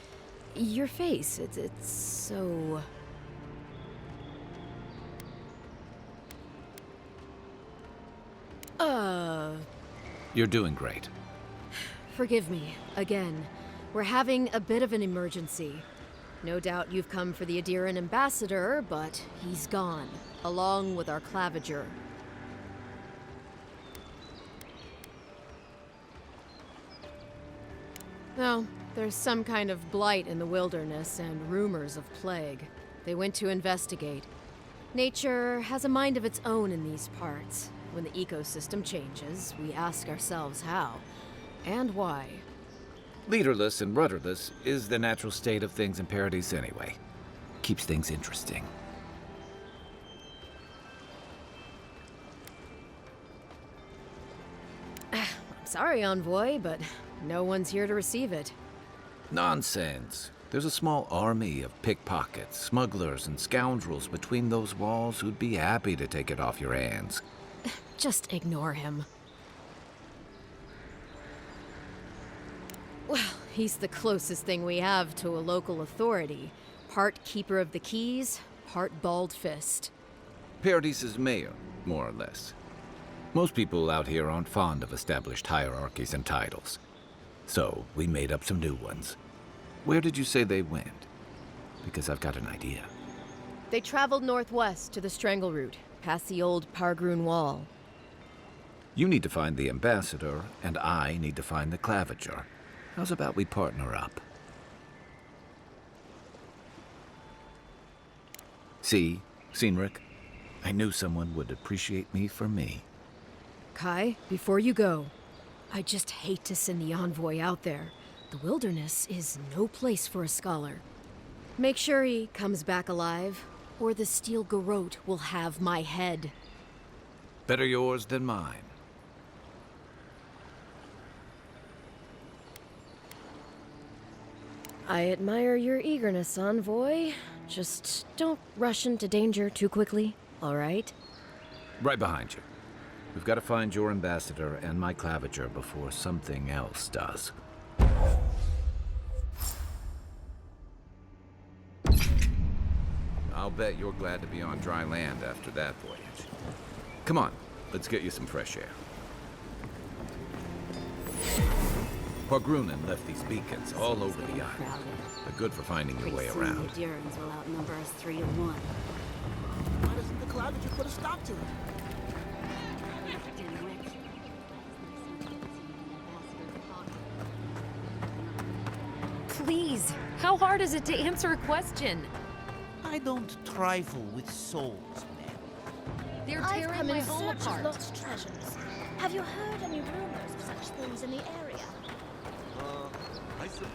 Your face, it's so... You're doing great. Forgive me, again. We're having a bit of an emergency. No doubt you've come for the Aedyran ambassador, but he's gone, along with our claviger. No, there's some kind of blight in the wilderness and rumors of plague. They went to investigate. Nature has a mind of its own in these parts. When the ecosystem changes, we ask ourselves how and why. Leaderless and rudderless is the natural state of things in Paradise anyway. Keeps things interesting. I'm sorry, Envoy, but no one's here to receive it. Nonsense. There's a small army of pickpockets, smugglers, and scoundrels between those walls who'd be happy to take it off your hands. Just ignore him. Well, he's the closest thing we have to a local authority. Part keeper of the keys, part bald fist. Paradise's mayor, more or less. Most people out here aren't fond of established hierarchies and titles. So, we made up some new ones. Where did you say they went? Because I've got an idea. They traveled northwest to the Strangle Route, past the old Pargroon Wall. You need to find the ambassador, and I need to find the claviger. How's about we partner up? See, Cynric? I knew someone would appreciate me for me. Kai, before you go, I just hate to send the envoy out there. The wilderness is no place for a scholar. Make sure he comes back alive, or the steel garrote will have my head. Better yours than mine. I admire your eagerness, Envoy. Just don't rush into danger too quickly, all right? Right behind you. We've got to find your ambassador and my claviger before something else does. I'll bet you're glad to be on dry land after that voyage. Come on, let's get you some fresh air. Pargrunen left these beacons all over the island. They're good for finding your way around. The Aedyrans will outnumber us 3 to 1. Why doesn't the claviger put a stop to it? Please, how hard is it to answer a question? I don't trifle with souls, man. They're I've tearing come my in home search of apart. lost treasures. Have you heard any rumors of such things in the area? I suppose.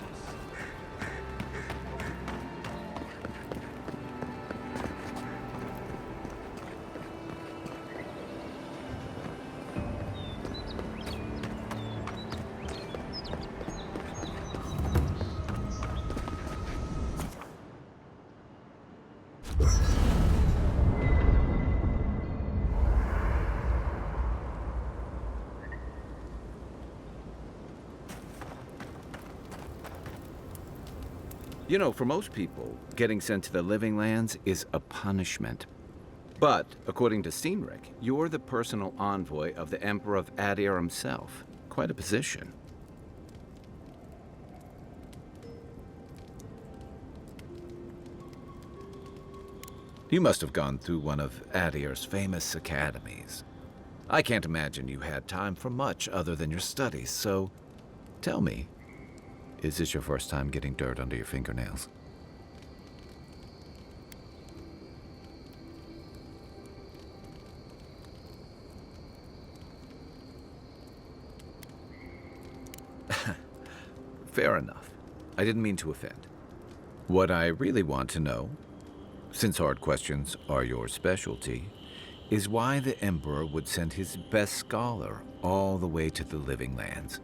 You know, for most people, getting sent to the Living Lands is a punishment. But, according to Cynric, you're the personal envoy of the Emperor of Aedyr himself. Quite a position. You must have gone through one of Aedyr's famous academies. I can't imagine you had time for much other than your studies, so tell me, is this your first time getting dirt under your fingernails? Fair enough. I didn't mean to offend. What I really want to know, since hard questions are your specialty, is why the Emperor would send his best scholar all the way to the Living Lands.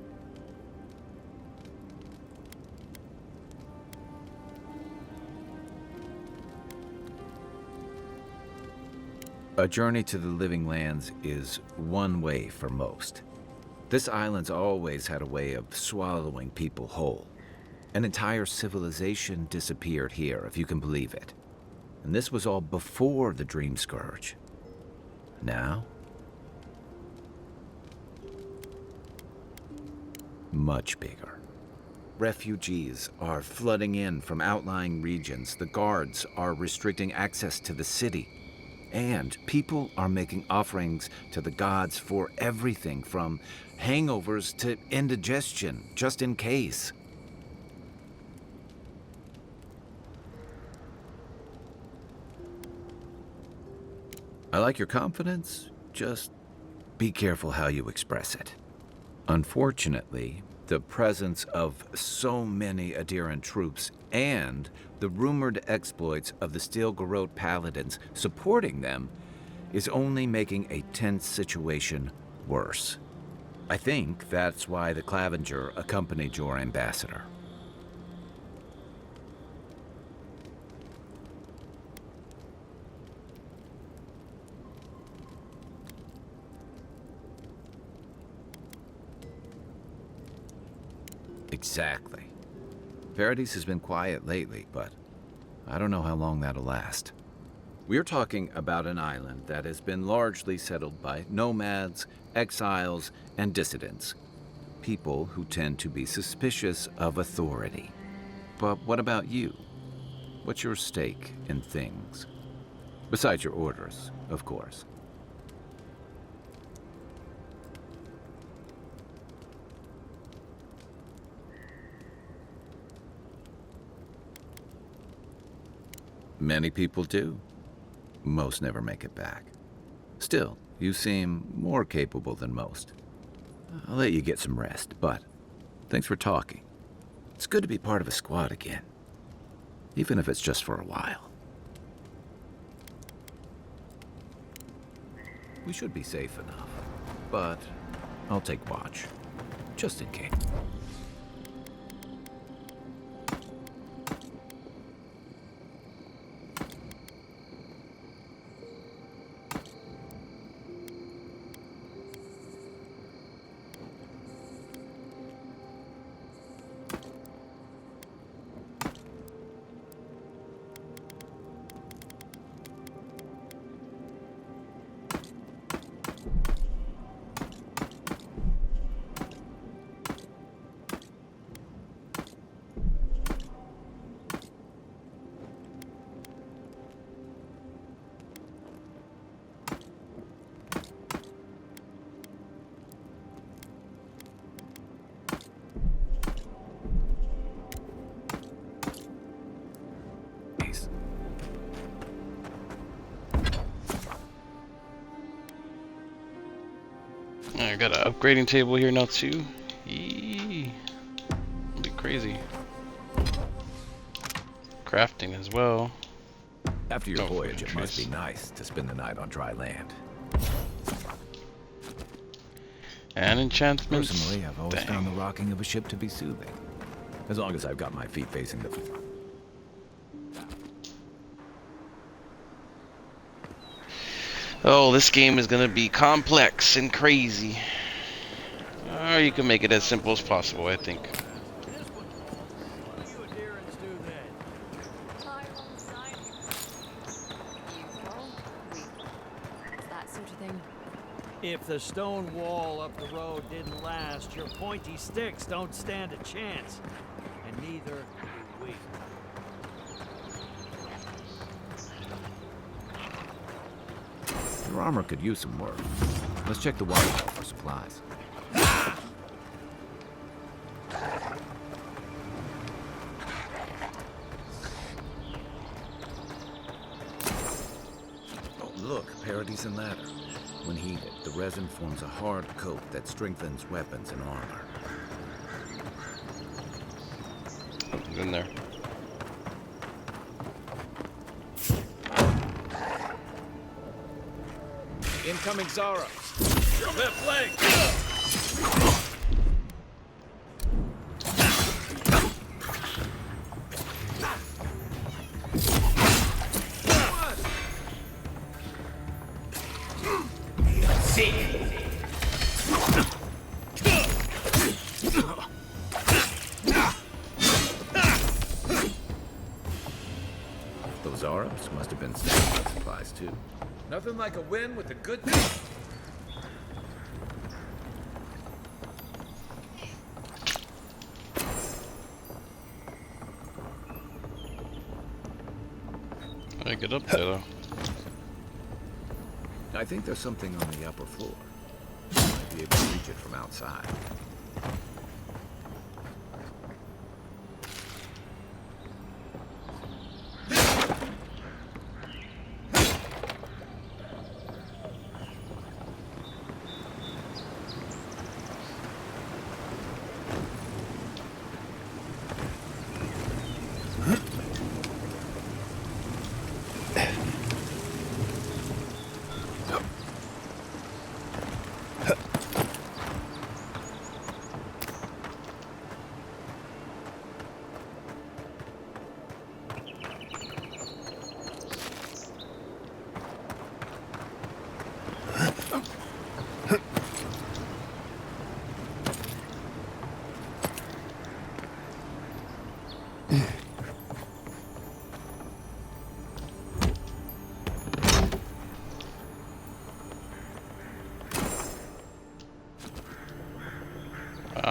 A journey to the Living Lands is one way for most. This island's always had a way of swallowing people whole. An entire civilization disappeared here, if you can believe it. And this was all before the Dream Scourge. Now? Much bigger. Refugees are flooding in from outlying regions. The guards are restricting access to the city. And people are making offerings to the gods for everything from hangovers to indigestion, just in case. I like your confidence, just be careful how you express it. Unfortunately, the presence of so many Aedyran troops and the rumored exploits of the Steel Garrote paladins supporting them is only making a tense situation worse. I think that's why the Clavenger accompanied your ambassador. Exactly. Paradise has been quiet lately, but I don't know how long that'll last. We're talking about an island that has been largely settled by nomads, exiles, and dissidents. People who tend to be suspicious of authority. But what about you? What's your stake in things? Besides your orders, of course. Many people do. Most never make it back. Still, you seem more capable than most. I'll let you get some rest, but thanks for talking. It's good to be part of a squad again, even if it's just for a while. We should be safe enough, but I'll take watch, just in case. I got an upgrading table here now too. Yee. It'll be crazy. Crafting as well. After your voyage, it must be nice to spend the night on dry land. And enchantments. Personally, I've always found the rocking of a ship to be soothing. As long as I've got my feet facing the... Oh, this game is gonna be complex and crazy. Or you can make it as simple as possible, I think. If the stone wall up the road didn't last, your pointy sticks don't stand a chance. And neither do we. Your armor could use some work. Let's check the waterfall for supplies. Oh, look, Paradise ladder. When heated, the resin forms a hard coat that strengthens weapons and armor. Something's in there. Incoming Zara. Left leg! Those Arabs must have been standby supplies too. Nothing like a win with a good thing. I get up there though. I think there's something on the upper floor. Might be able to reach it from outside.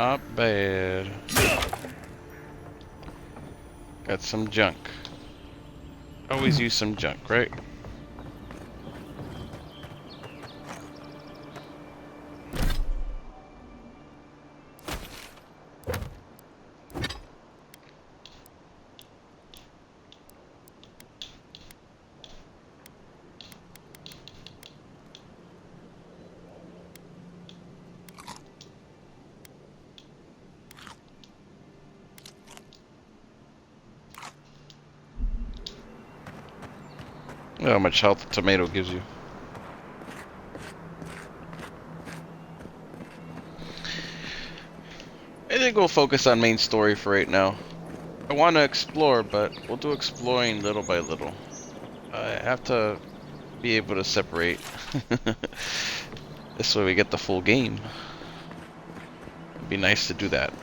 Not bad. Got some junk. Always use some junk, right? Look how much health a tomato gives you. I think we'll focus on main story for right now. I want to explore, but we'll do exploring little by little. I have to be able to separate. This way we get the full game. It'd be nice to do that.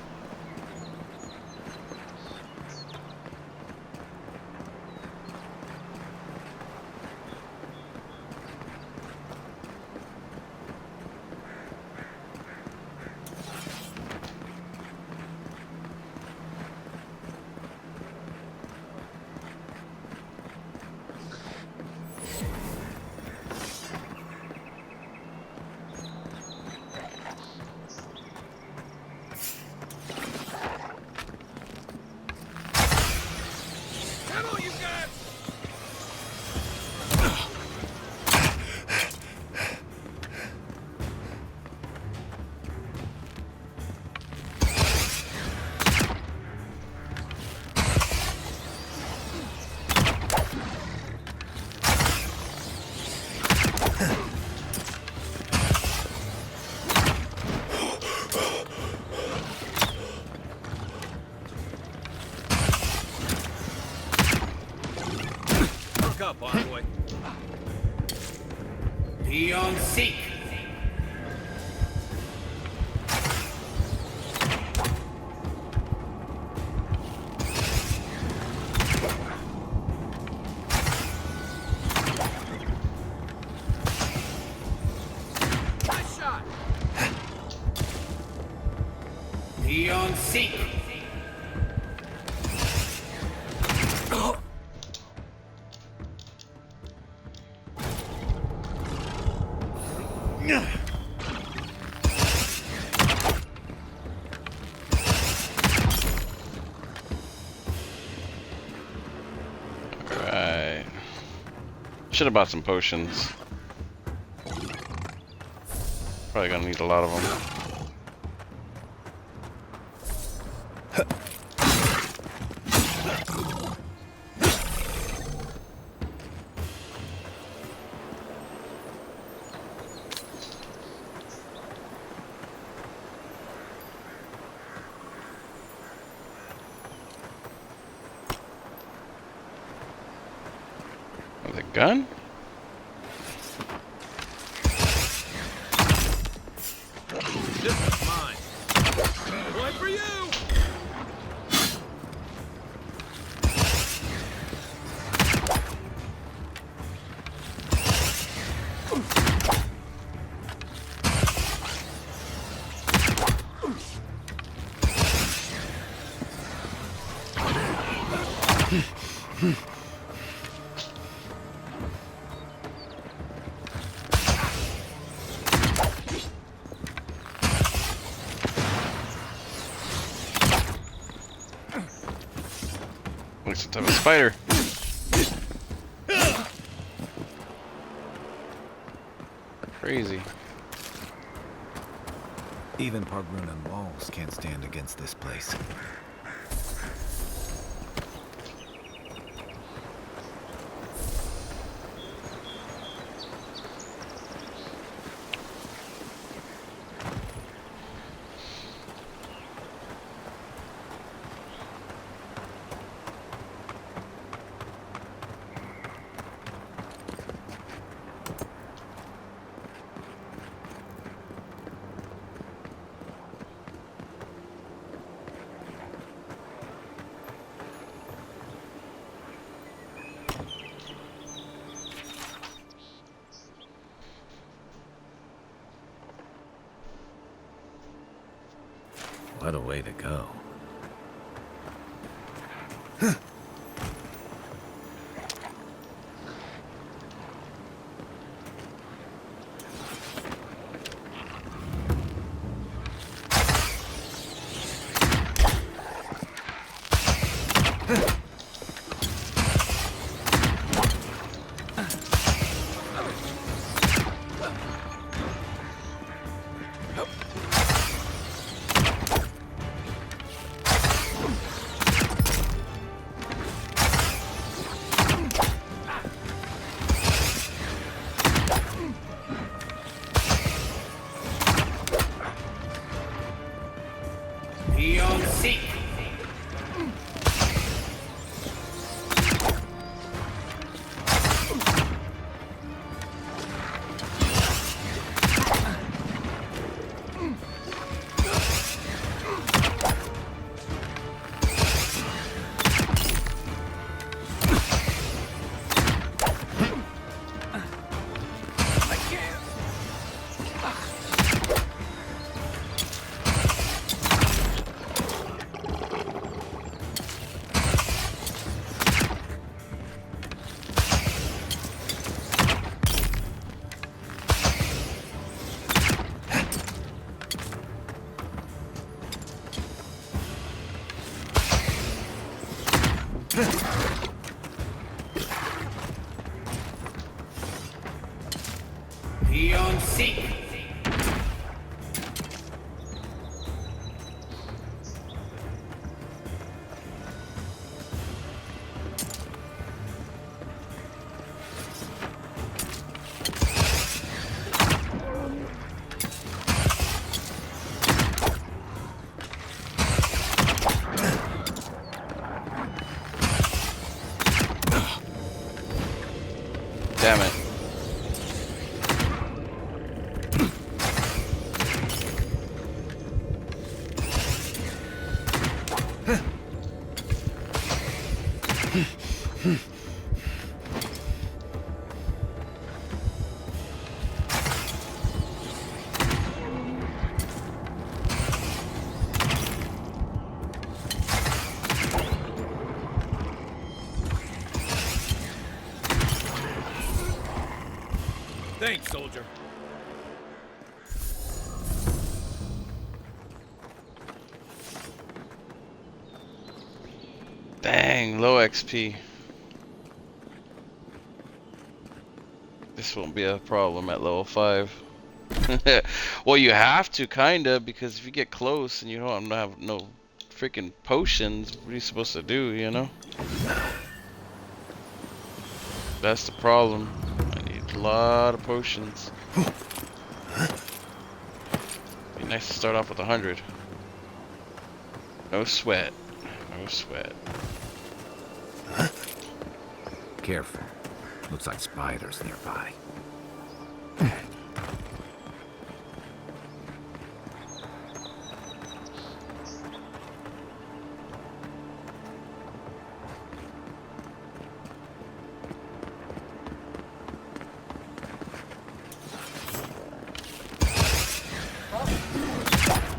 Up, envoy. Be on seek. Alright. Should have bought some potions. Probably gonna need a lot of them. With a gun? This one's mine. One for you! Looks some type of spider. Crazy. Even Pargrunan walls can't stand against this place. What a way to go. Beyond seek. Beyond seek. Damn it. Thanks, soldier. Dang, low XP. This won't be a problem at level 5. Well, you have to, kinda, because if you get close and you don't have no freaking potions, what are you supposed to do, you know? That's the problem. I need a lot of potions. Be nice to start off with 100. No sweat. No sweat. Careful. Looks like spiders nearby.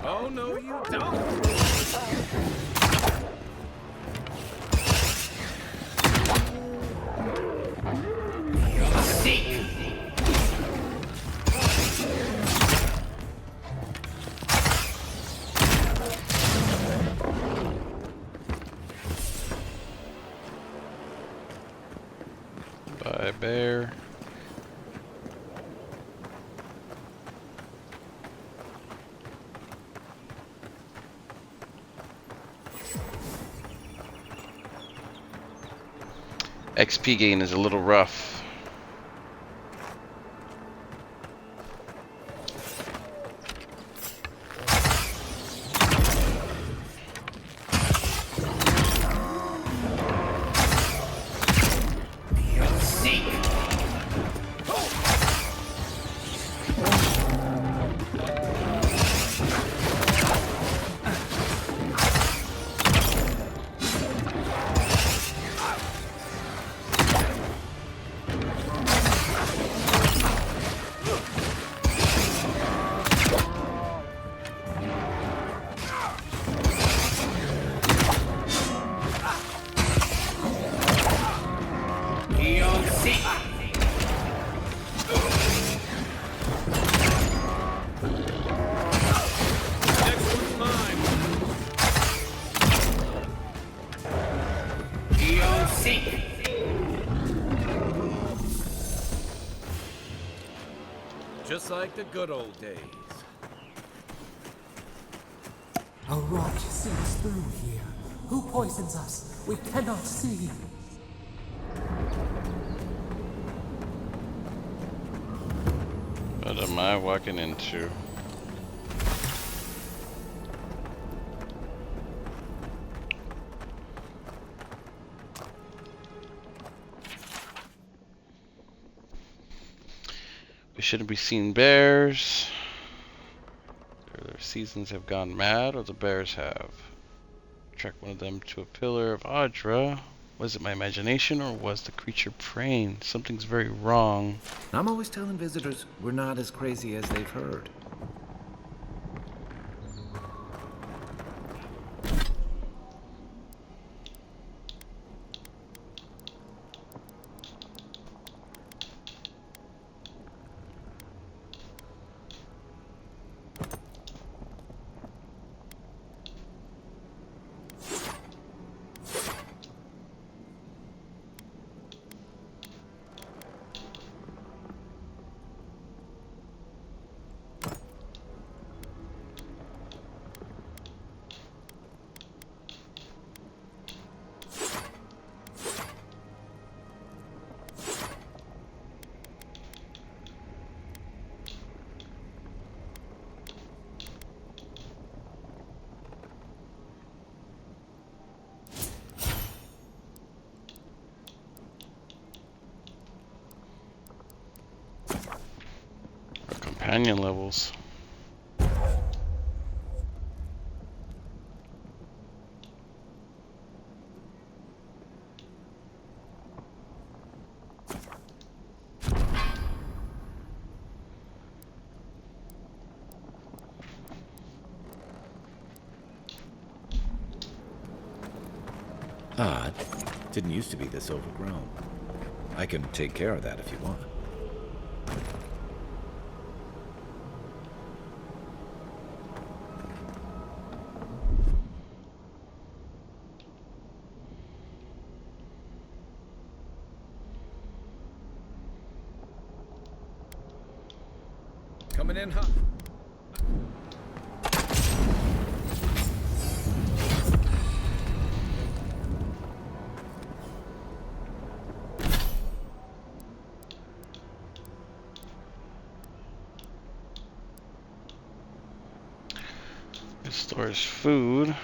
Oh, no, you don't. Bye, bear. XP gain is a little rough. Just like the good old days. A rot seeps through here. Who poisons us? We cannot see. What am I walking into? We shouldn't be seeing bears. Their seasons have gone mad, or the bears have. Track one of them to a pillar of Aedyr. Was it my imagination, or was the creature praying? Something's very wrong. I'm always telling visitors we're not as crazy as they've heard. Companion levels. Odd. Didn't used to be this overgrown. I can take care of that if you want. Coming in hot. It stores food.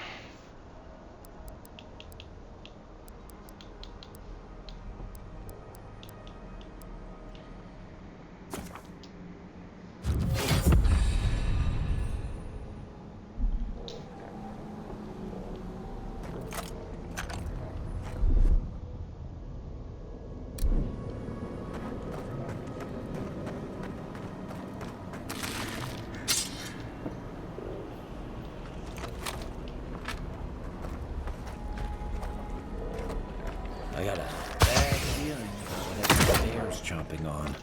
I got a bad feeling about whatever the bear's chomping on.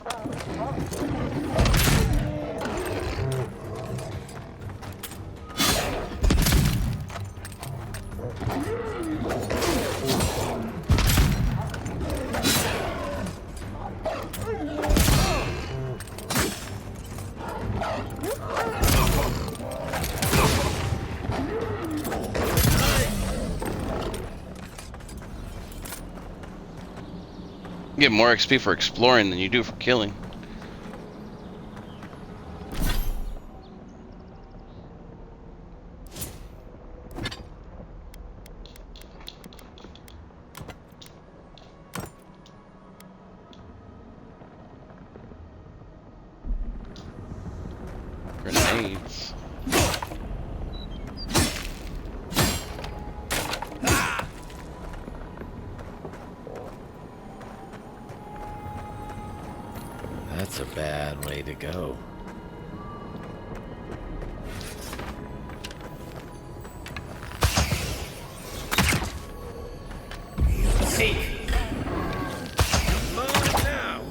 You get more XP for exploring than you do for killing. Grenades. That's a bad way to go. Seek. Come on now.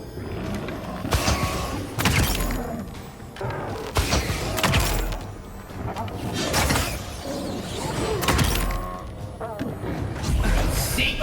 Seek.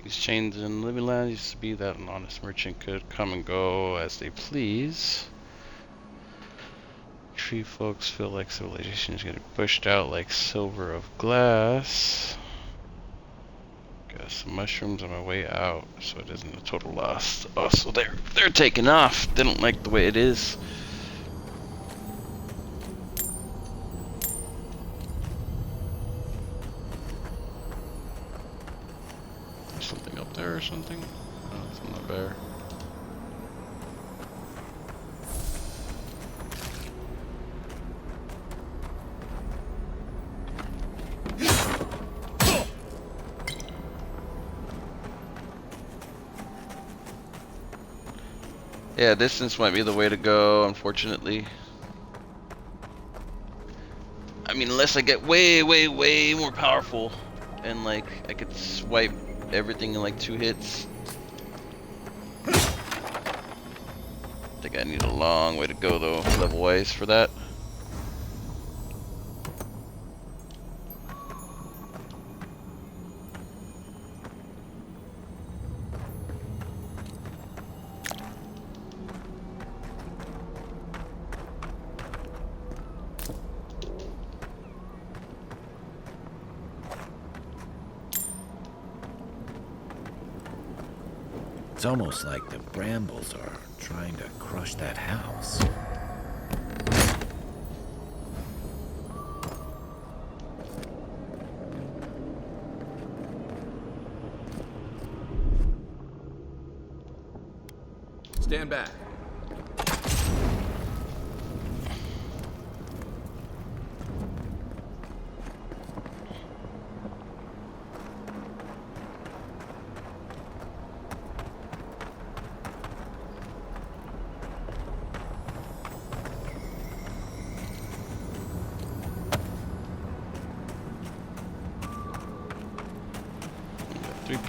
These chains in Living Land used to be that an honest merchant could come and go as they please. Tree folks feel like civilization is getting pushed out like silver of glass. Got some mushrooms on my way out, so it isn't a total loss. Oh, so they're taking off. They don't like the way it is. Something up there or something? Oh, it's not a bear. Yeah, distance might be the way to go, unfortunately. I mean, unless I get way, way, way more powerful and like I could swipe everything in like 2 hits. I think I need a long way to go though, level-wise for that. It's almost like the brambles are trying to crush that house. Stand back.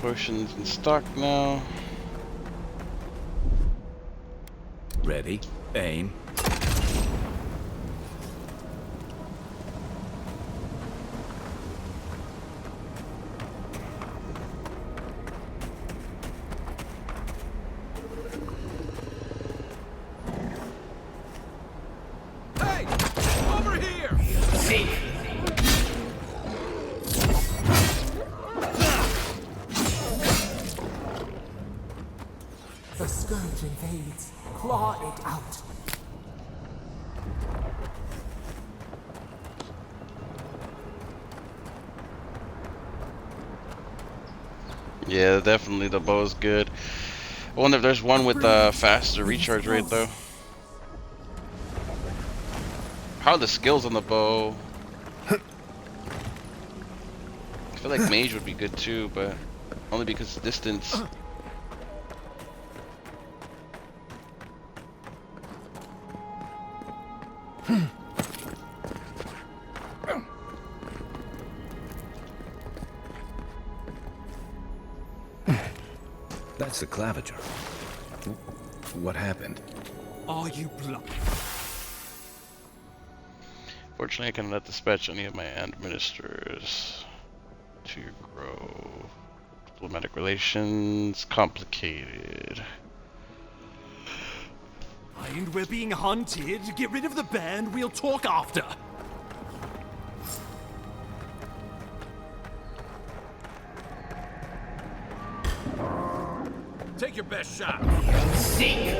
Potions in stock now. Ready, aim. Hey! Over here! Seek! The scourge invades. Claw it out. Yeah, definitely the bow's good. I wonder if there's one with a faster recharge rate though. How are the skills on the bow? I feel like mage would be good too, but only because of distance. That's the claviger. What happened? Are you blood? Fortunately, I cannot dispatch any of my administrators to grow. Diplomatic relations, complicated. And we're being hunted. Get rid of the band. We'll talk after. Take your best shot. Seek!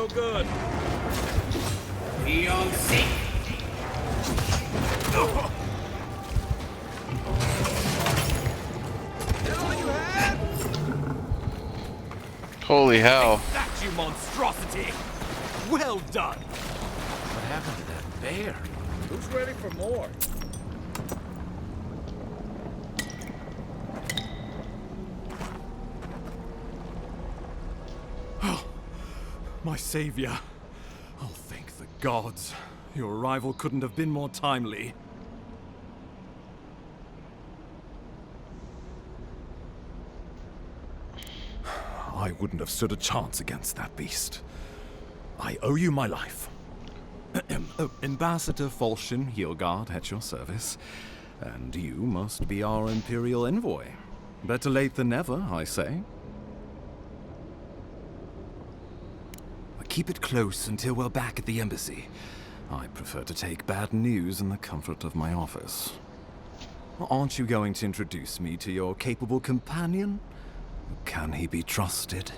so good. Beyond safe. Holy hell. That's you monstrosity. Well done. What happened to that bear? Who's ready for more? Oh, my savior. Oh, thank the gods. Your arrival couldn't have been more timely. I wouldn't have stood a chance against that beast. I owe you my life. Ambassador Falchion Hildegard at your service. And you must be our Imperial envoy. Better late than never, I say. Keep it close until we're back at the embassy. I prefer to take bad news in the comfort of my office. Aren't you going to introduce me to your capable companion? Can he be trusted?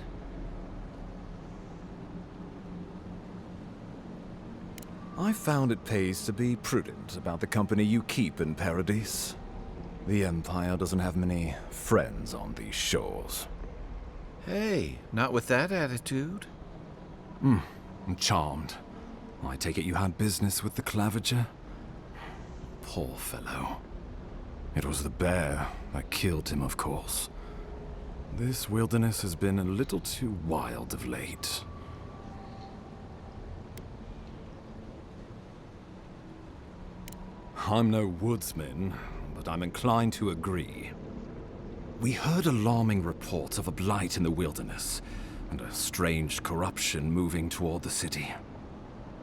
I found it pays to be prudent about the company you keep in Paradise. The Empire doesn't have many friends on these shores. Hey, not with that attitude. I'm charmed. I take it you had business with the Claviger? Poor fellow. It was the bear that killed him, of course. This wilderness has been a little too wild of late. I'm no woodsman, but I'm inclined to agree. We heard alarming reports of a blight in the wilderness, and a strange corruption moving toward the city.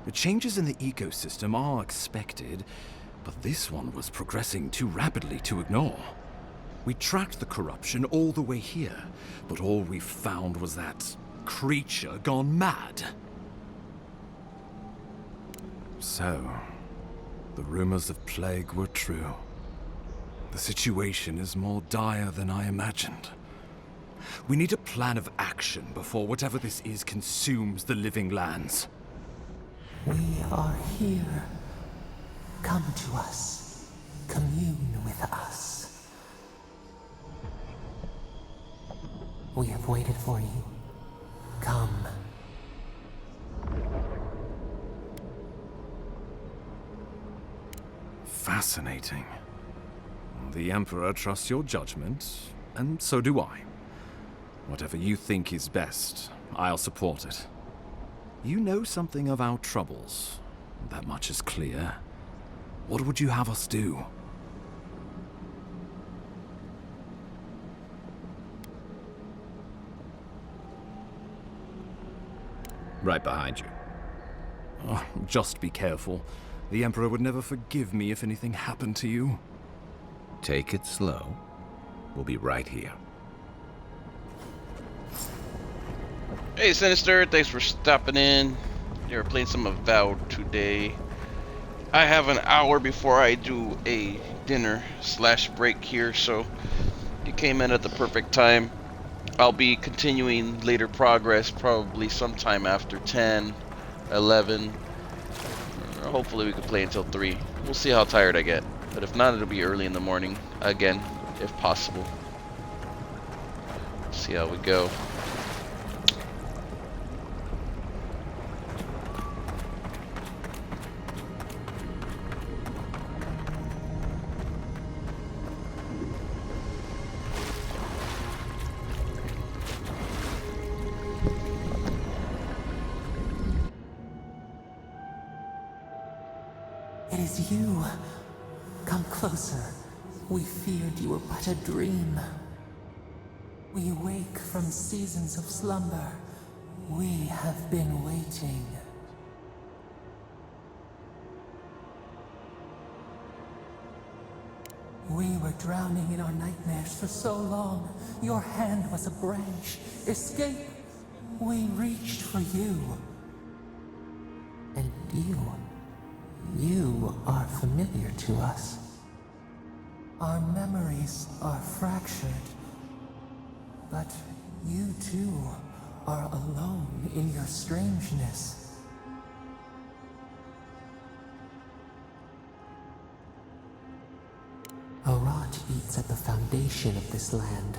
The changes in the ecosystem are expected, but this one was progressing too rapidly to ignore. We tracked the corruption all the way here, but all we found was that creature gone mad. So, the rumors of plague were true. The situation is more dire than I imagined. We need a plan of action before whatever this is consumes the living lands. We are here. Come to us. Commune with us. We have waited for you. Come. Fascinating. The Emperor trusts your judgment, and so do I. Whatever you think is best, I'll support it. You know something of our troubles. That much is clear. What would you have us do? Right behind you. Oh, just be careful. The Emperor would never forgive me if anything happened to you. Take it slow. We'll be right here. Hey Sinister, thanks for stopping in. You're playing some Avowed today. I have an hour before I do a dinner/break here, so you came in at the perfect time. I'll be continuing later progress probably sometime after 10, 11. Hopefully we can play until 3. We'll see how tired I get. But if not, it'll be early in the morning again, if possible. See how we go. It is you. Come closer. We feared you were but a dream. We wake from seasons of slumber. We have been waiting. We were drowning in our nightmares for so long. Your hand was a branch. Escape! We reached for you. And you are familiar to us. Our memories are fractured. But you too are alone in your strangeness. A rot eats at the foundation of this land.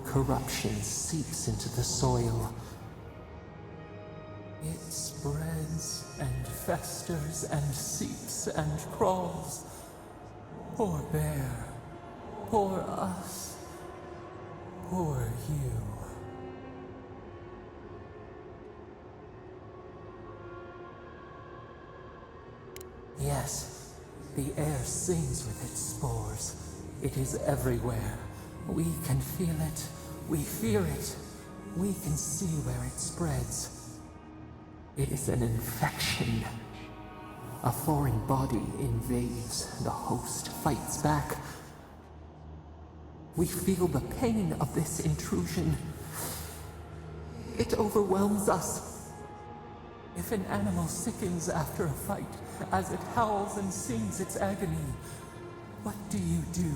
Corruption seeps into the soil. It spreads and festers and seeps and crawls. Poor bear. Poor us. Poor you. Yes, the air sings with its spores. It is everywhere. We can feel it. We fear it. We can see where it spreads. It is an infection. A foreign body invades, the host fights back. We feel the pain of this intrusion. It overwhelms us. If an animal sickens after a fight, as it howls and sings its agony, what do you do?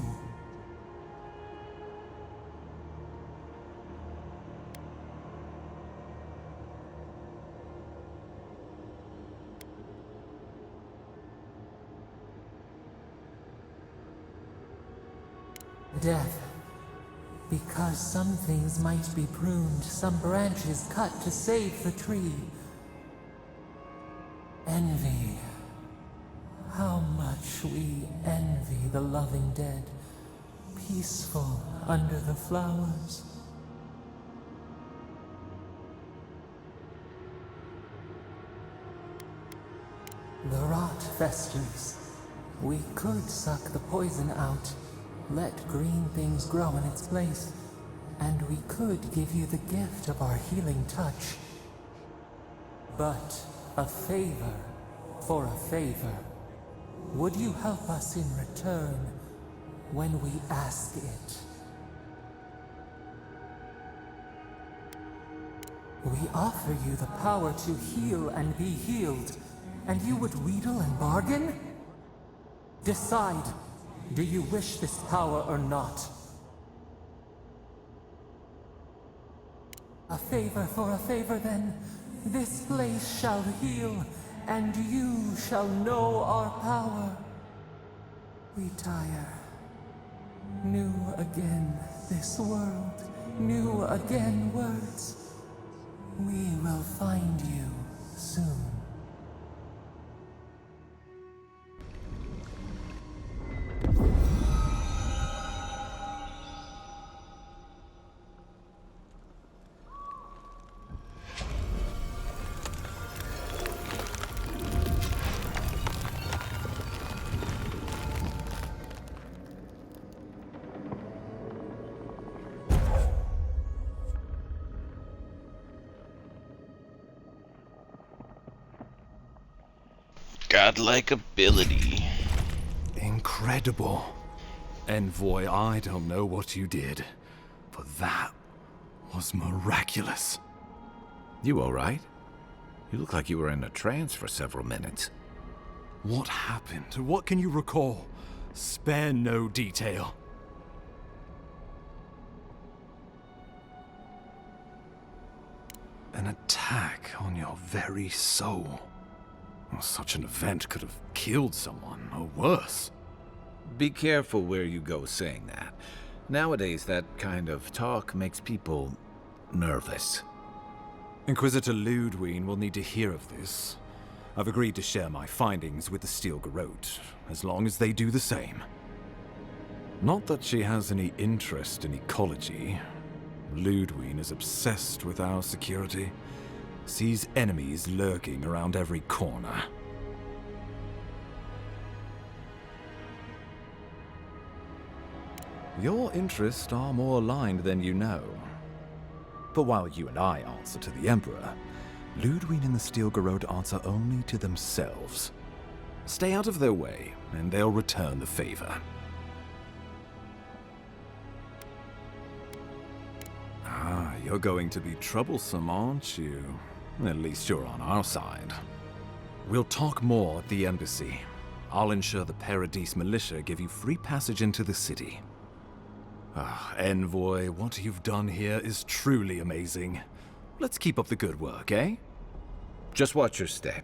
Death. Because some things might be pruned, some branches cut to save the tree. Envy. How much we envy the loving dead, peaceful under the flowers. The rot festers. We could suck the poison out, let green things grow in its place, and we could give you the gift of our healing touch. But a favor for a favor. Would you help us in return when we ask it? We offer you the power to heal and be healed, and you would wheedle and bargain? Decide. Do you wish this power or not? A favor for a favor, then. This place shall heal, and you shall know our power. We tire. New again this world, new again words. We will find you soon. Godlike ability. Incredible. Envoy, I don't know what you did, but that was miraculous. You alright? You look like you were in a trance for several minutes. What happened? What can you recall? Spare no detail. An attack on your very soul. Such an event could have killed someone, or worse. Be careful where you go saying that. Nowadays, that kind of talk makes people nervous. Inquisitor Ludwine will need to hear of this. I've agreed to share my findings with the Steel Garrote, as long as they do the same. Not that she has any interest in ecology. Ludwine is obsessed with our security. Sees enemies lurking around every corner. Your interests are more aligned than you know. But while you and I answer to the Emperor, Ludwine and the Steel Garrote answer only to themselves. Stay out of their way, and they'll return the favor. Ah, you're going to be troublesome, aren't you? At least you're on our side. We'll talk more at the embassy. I'll ensure the Paradise militia give you free passage into the city. Ah, Envoy, what you've done here is truly amazing. Let's keep up the good work, eh? Just watch your step.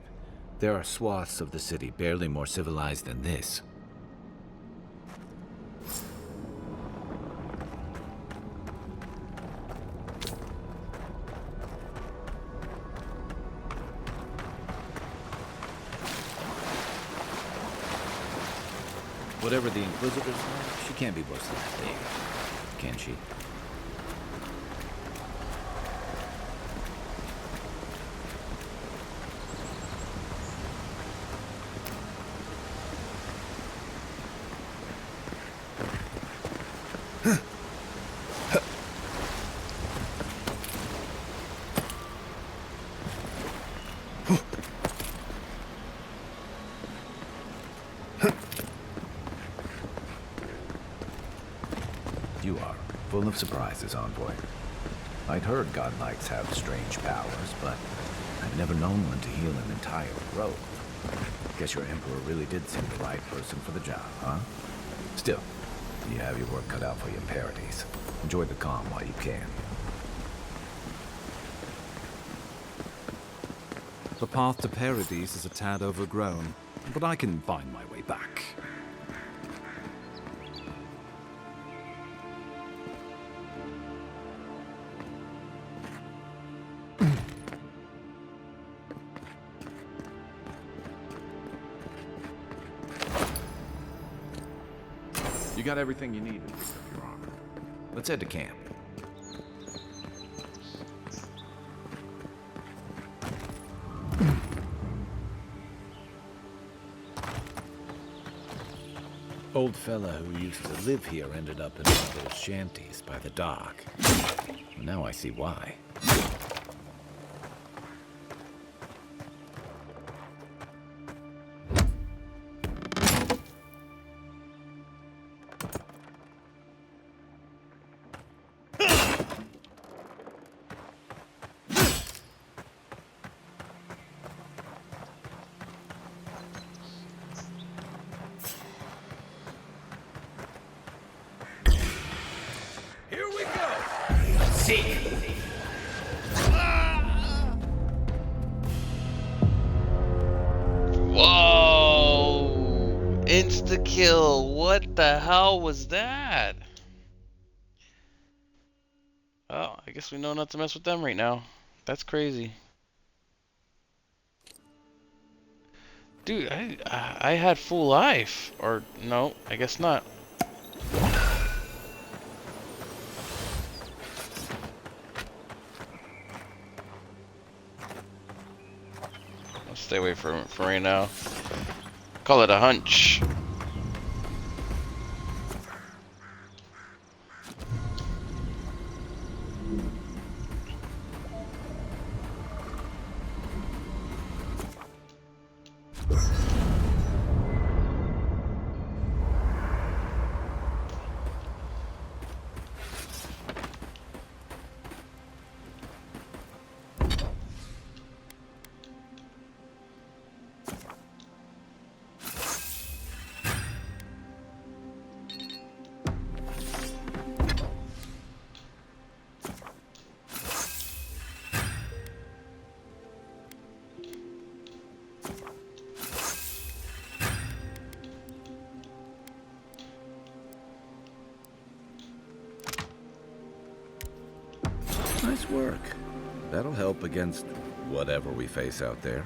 There are swaths of the city barely more civilized than this. Whatever the Inquisitors are, she can't be worse than that thing, can she? You are full of surprises, envoy. I'd heard godlikes have strange powers, but I've never known one to heal an entire grove. Guess your emperor really did seem the right person for the job, huh? Still, you have your work cut out for you, Paradise. Enjoy the calm while you can. The path to Paradise is a tad overgrown, but I can find my way back. You got everything you need to pick up your armor. Let's head to camp. Old fella who used to live here ended up in one of those shanties by the dock. Now I see why. Whoa! Insta kill. What the hell was that? Oh, I guess we know not to mess with them right now. That's crazy. Dude, I had full life. Or, no, I guess not. Let's stay away from it for right now. Call it a hunch. Nice work. That'll help against whatever we face out there.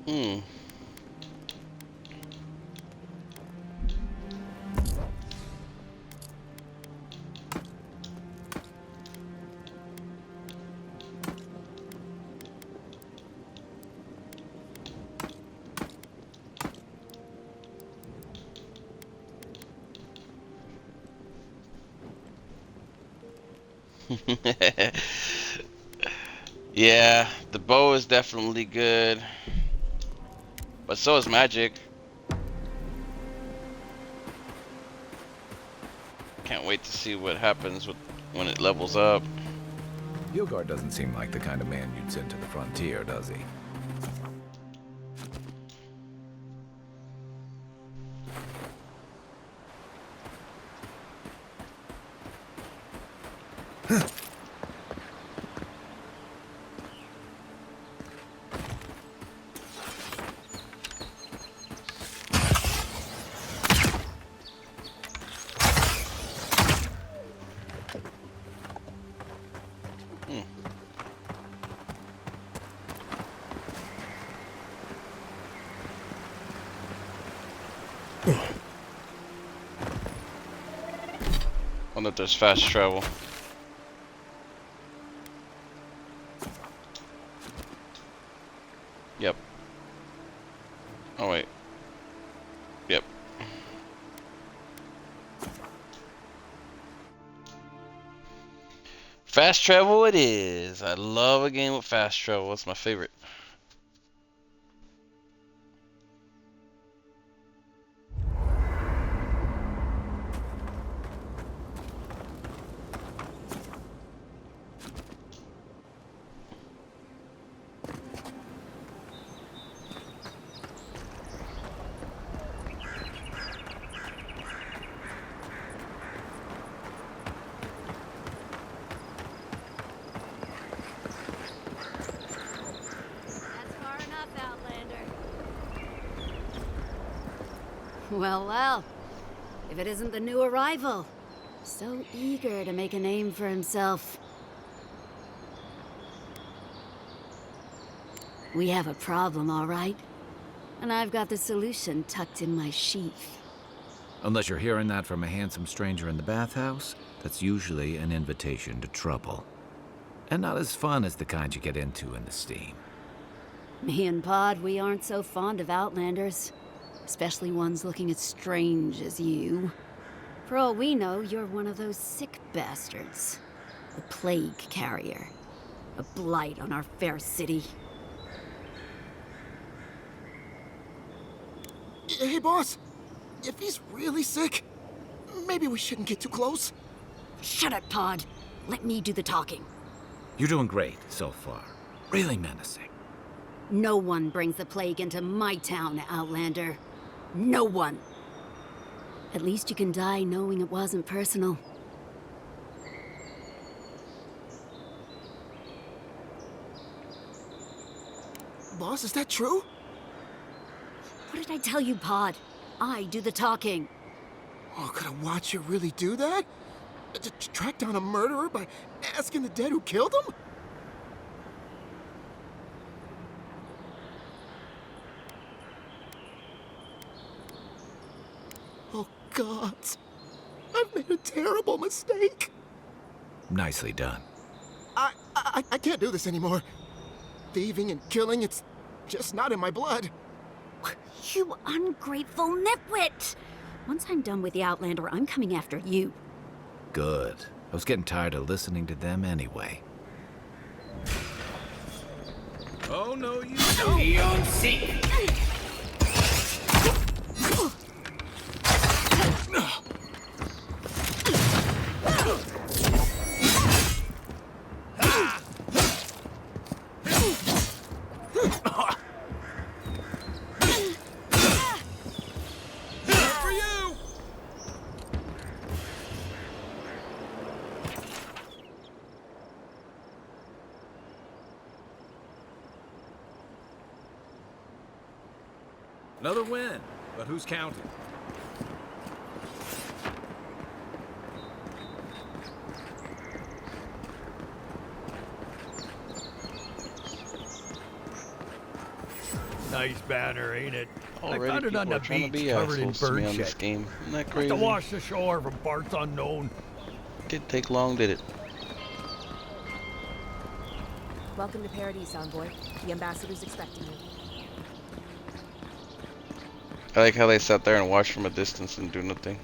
Hmm. Yeah, the bow is definitely good, but so is magic. Can't wait to see what happens when it levels up. Hilgard doesn't seem like the kind of man you'd send to the frontier, does he? Wonder if there's fast travel. Yep. Oh wait. Yep. Fast travel it is. I love a game with fast travel. It's my favorite. Well, well. If it isn't the new arrival. So eager to make a name for himself. We have a problem, all right? And I've got the solution tucked in my sheath. Unless you're hearing that from a handsome stranger in the bathhouse, that's usually an invitation to trouble. And not as fun as the kind you get into in the steam. Me and Pod, we aren't so fond of Outlanders. Especially ones looking as strange as you. For all we know, you're one of those sick bastards. A plague carrier. A blight on our fair city. Hey, boss. If he's really sick, maybe we shouldn't get too close. Shut it, Pod. Let me do the talking. You're doing great so far. Really menacing. No one brings the plague into my town, Outlander. No one. At least you can die knowing it wasn't personal. Boss, is that true? What did I tell you, Pod? I do the talking. Oh, could I watch you really do that? Track down a murderer by asking the dead who killed him? Oh, gods. I've made a terrible mistake. Nicely done. I can't do this anymore. Thieving and killing, it's just not in my blood. You ungrateful nitwit! Once I'm done with the Outlander, I'm coming after you. Good. I was getting tired of listening to them anyway. Oh, no, you don't. Beyond seek. Another win, but who's counting? nice banner, ain't it? I Already found it on people the are trying to beach be covered in assholes to me bird on this shit. game. Isn't that Must crazy? have washed ashore from parts unknown. Didn't take long, did it? Welcome to Paradise, Envoy. The ambassador's expecting you. I like how they sat there and watched from a distance and do nothing.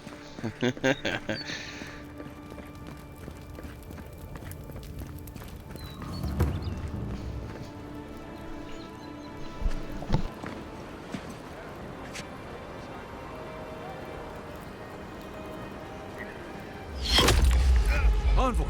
Envoy!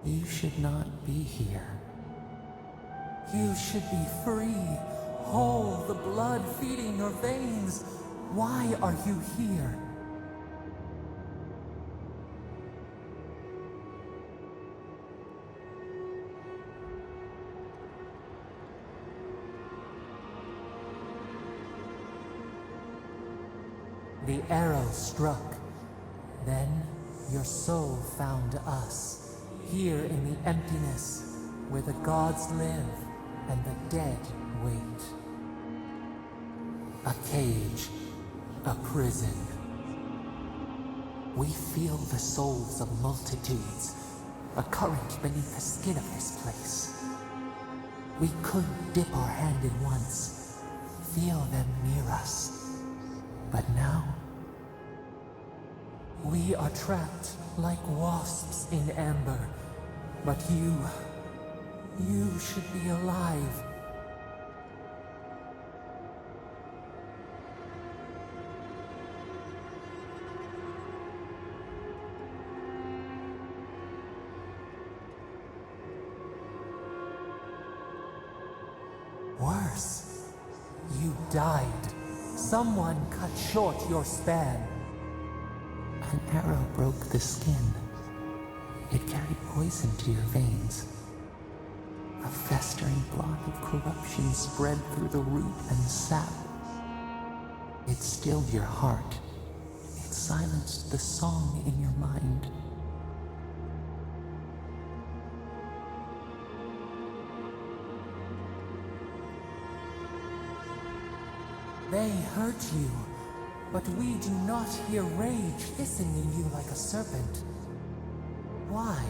You should not be here. You should be free, whole, the blood feeding your veins. Why are you here? The arrow struck. Then your soul found us, here in the emptiness, where the gods live and the dead wait. A cage, a prison. We feel the souls of multitudes, a current beneath the skin of this place. We could dip our hand in once, feel them near us. But now, we are trapped like wasps in amber. But you should be alive. Worse, you died. Someone cut short your span. An arrow broke the skin. It carried poison to your veins. A festering blot of corruption spread through the root and sap. It stilled your heart. It silenced the song in your mind. They hurt you, but we do not hear rage hissing in you like a serpent. Why?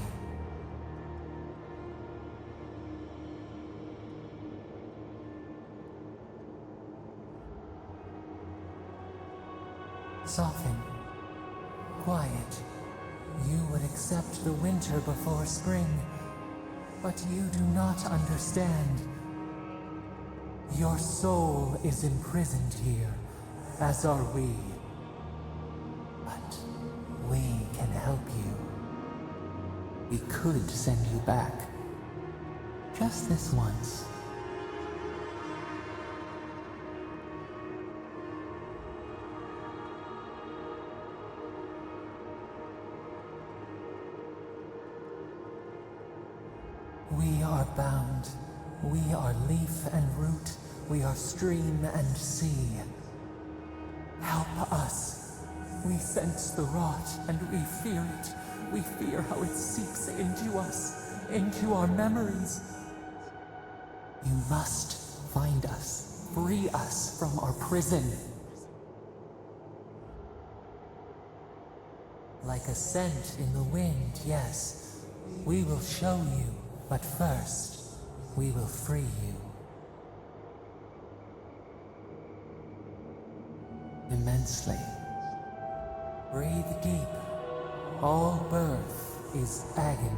Soften. Quiet. You would accept the winter before spring, but you do not understand. Your soul is imprisoned here, as are we. But we can help you. We could send you back. Just this once. We are bound. We are leaf and root. We are stream and sea. Help us. We sense the rot and we fear it. We fear how it seeps into us, into our memories. You must find us, free us from our prison. Like a scent in the wind, yes. We will show you, but first, we will free you. Immensely. Breathe deep. All birth is agony.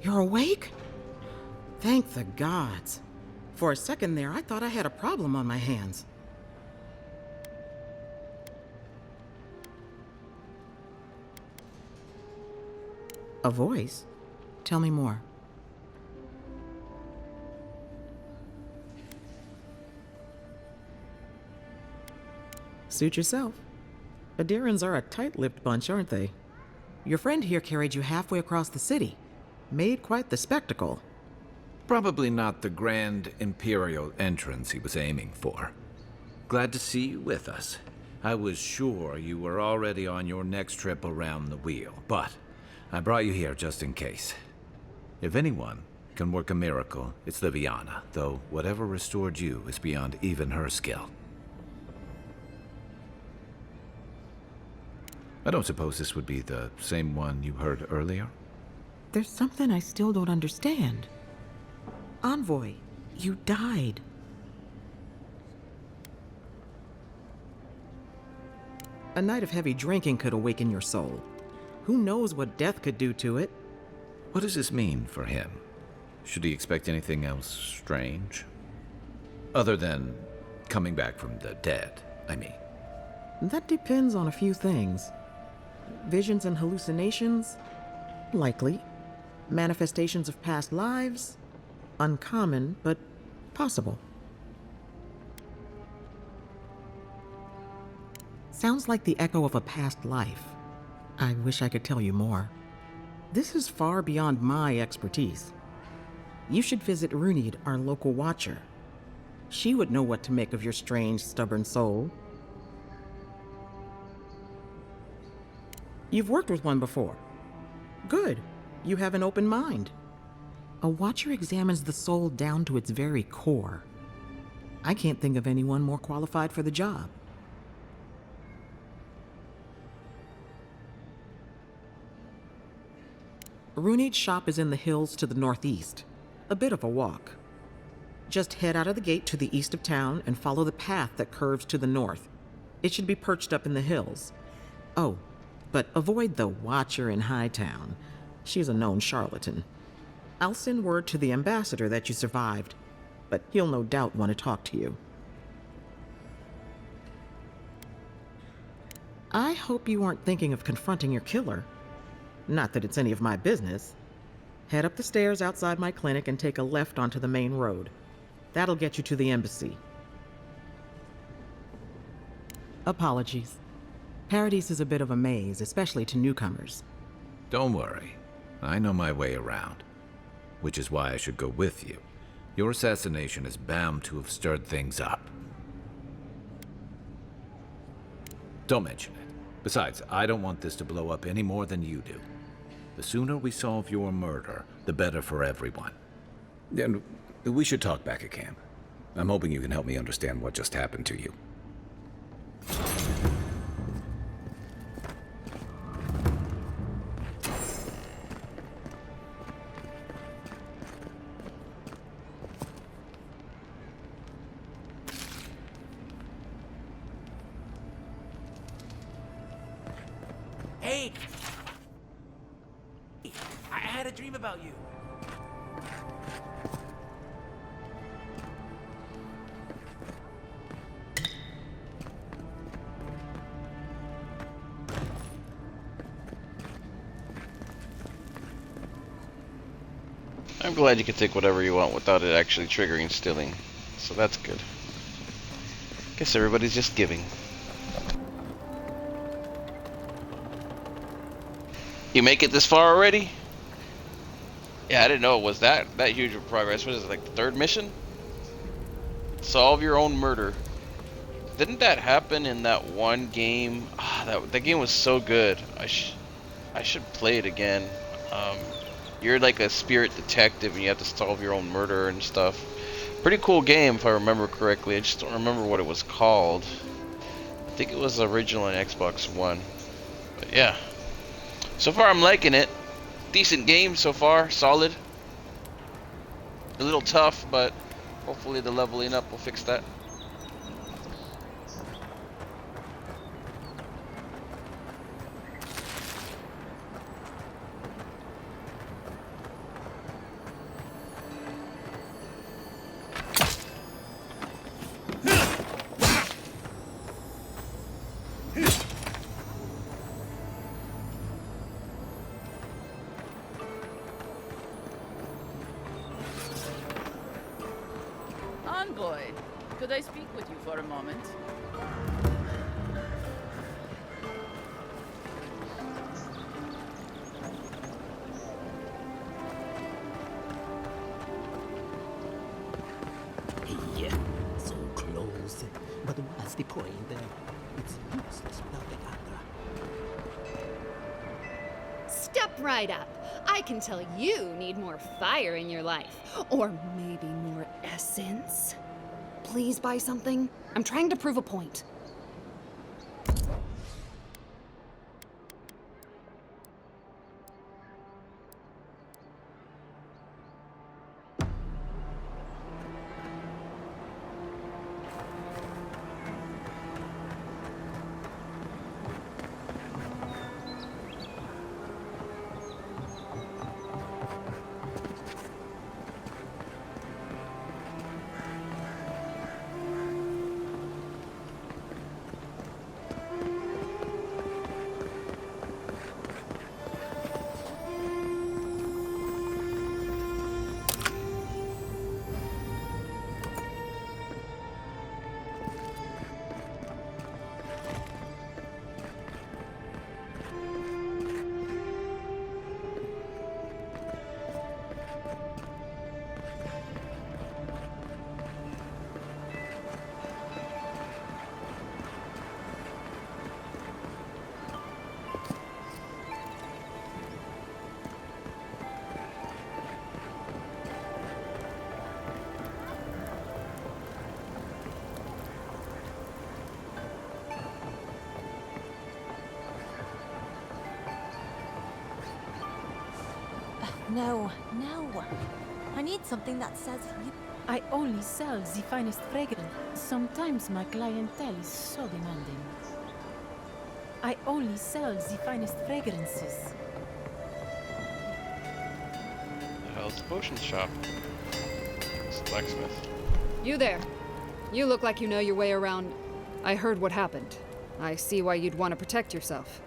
You're awake? Thank the gods. For a second there, I thought I had a problem on my hands. A voice? Tell me more. Suit yourself. Aedyrans are a tight-lipped bunch, aren't they? Your friend here carried you halfway across the city. Made quite the spectacle. Probably not the grand imperial entrance he was aiming for. Glad to see you with us. I was sure you were already on your next trip around the wheel, but I brought you here just in case. If anyone can work a miracle, it's Liviana, though whatever restored you is beyond even her skill. I don't suppose this would be the same one you heard earlier? There's something I still don't understand. Envoy, you died. A night of heavy drinking could awaken your soul. Who knows what death could do to it? What does this mean for him? Should he expect anything else strange? Other than coming back from the dead, I mean. That depends on a few things. Visions and hallucinations? Likely. Manifestations of past lives? Uncommon, but possible. Sounds like the echo of a past life. I wish I could tell you more. This is far beyond my expertise. You should visit Runid, our local watcher. She would know what to make of your strange, stubborn soul. You've worked with one before. Good. You have an open mind. A watcher examines the soul down to its very core. I can't think of anyone more qualified for the job. Runid's shop is in the hills to the northeast. A bit of a walk. Just head out of the gate to the east of town and follow the path that curves to the north. It should be perched up in the hills. Oh, but avoid the watcher in Hightown. She's a known charlatan. I'll send word to the ambassador that you survived, but he'll no doubt want to talk to you. I hope you aren't thinking of confronting your killer. Not that it's any of my business. Head up the stairs outside my clinic and take a left onto the main road. That'll get you to the embassy. Apologies. Paradise is a bit of a maze, especially to newcomers. Don't worry. I know my way around. Which is why I should go with you. Your assassination is bound to have stirred things up. Don't mention it. Besides, I don't want this to blow up any more than you do. The sooner we solve your murder, the better for everyone. And we should talk back at camp. I'm hoping you can help me understand what just happened to you. Hey! I had a dream about you. I'm glad you can take whatever you want without it actually triggering stealing. So that's good. Guess everybody's just giving. You make it this far already? Yeah, I didn't know it was that huge of progress. What is it, like the third mission? Solve your own murder. Didn't that happen in that one game? That game was so good. I I should play it again. You're like a spirit detective and you have to solve your own murder and stuff. Pretty cool game if I remember correctly. I just don't remember what it was called. I think it was original on Xbox One. But yeah. So far I'm liking it. Decent game so far. Solid. A little tough, but hopefully the leveling up will fix that. Envoy, could I speak with you for a moment? Yeah, so close. But what's the point? It's useless without the Aedyr. Step right up. I can tell you need more fire in your life. Or maybe more essence. Please buy something. I'm trying to prove a point. No, no. I need something that says you. I only sell the finest fragrance. Sometimes my clientele is so demanding. I only sell the finest fragrances. The hell's the potion shop? It's the blacksmith. You there. You look like you know your way around. I heard what happened. I see why you'd want to protect yourself.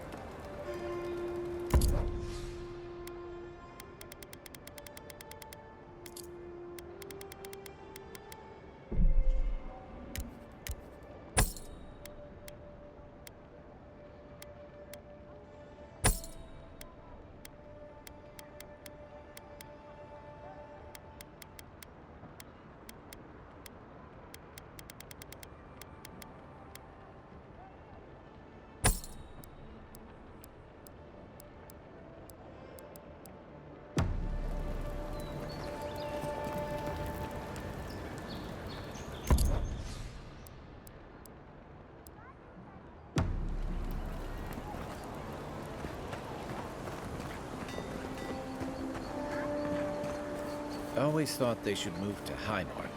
I always thought they should move to High Market.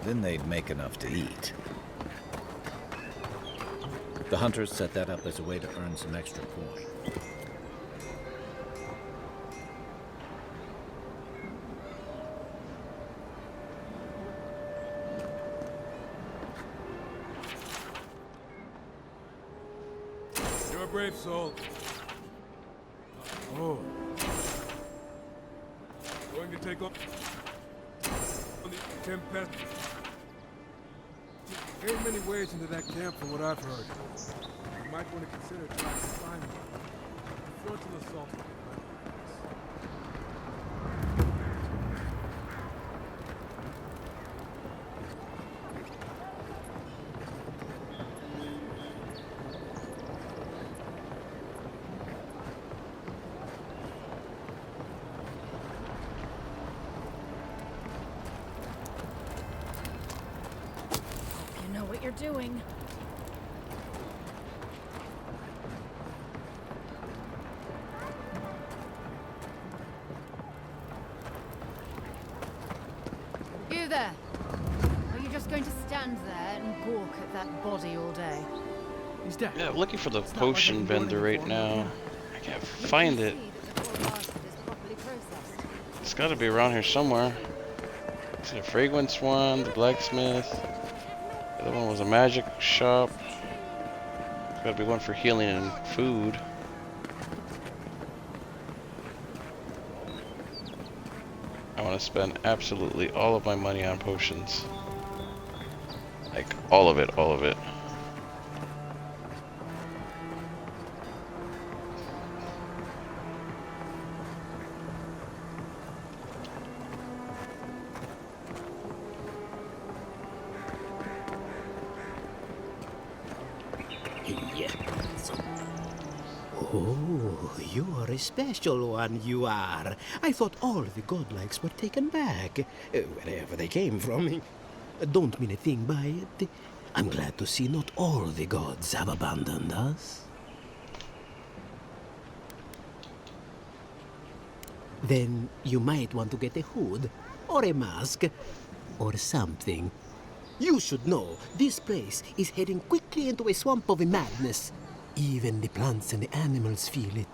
Then they'd make enough to eat. The hunters set that up as a way to earn some extra coin. You're a brave soul. Oh. Going to take on the Tempest. There ain't many ways into that camp from what I've heard. You might want to consider trying to find me. Frontal assault. doing. You there? Are you just going to stand there and gawk at that body all day? He's dead. Yeah, I'm looking for the potion vendor right now. I can't find it. It's got to be around here somewhere. Is it a fragrance one? The blacksmith? The other one was a magic shop. There's got to be one for healing and food. I want to spend absolutely all of my money on potions. Like, all of it, all of it. Oh, you are a special one, you are. I thought all the godlikes were taken back, wherever they came from. Don't mean a thing by it. I'm glad to see not all the gods have abandoned us. Then you might want to get a hood, or a mask, or something. You should know, this place is heading quickly into a swamp of madness. Even the plants and the animals feel it.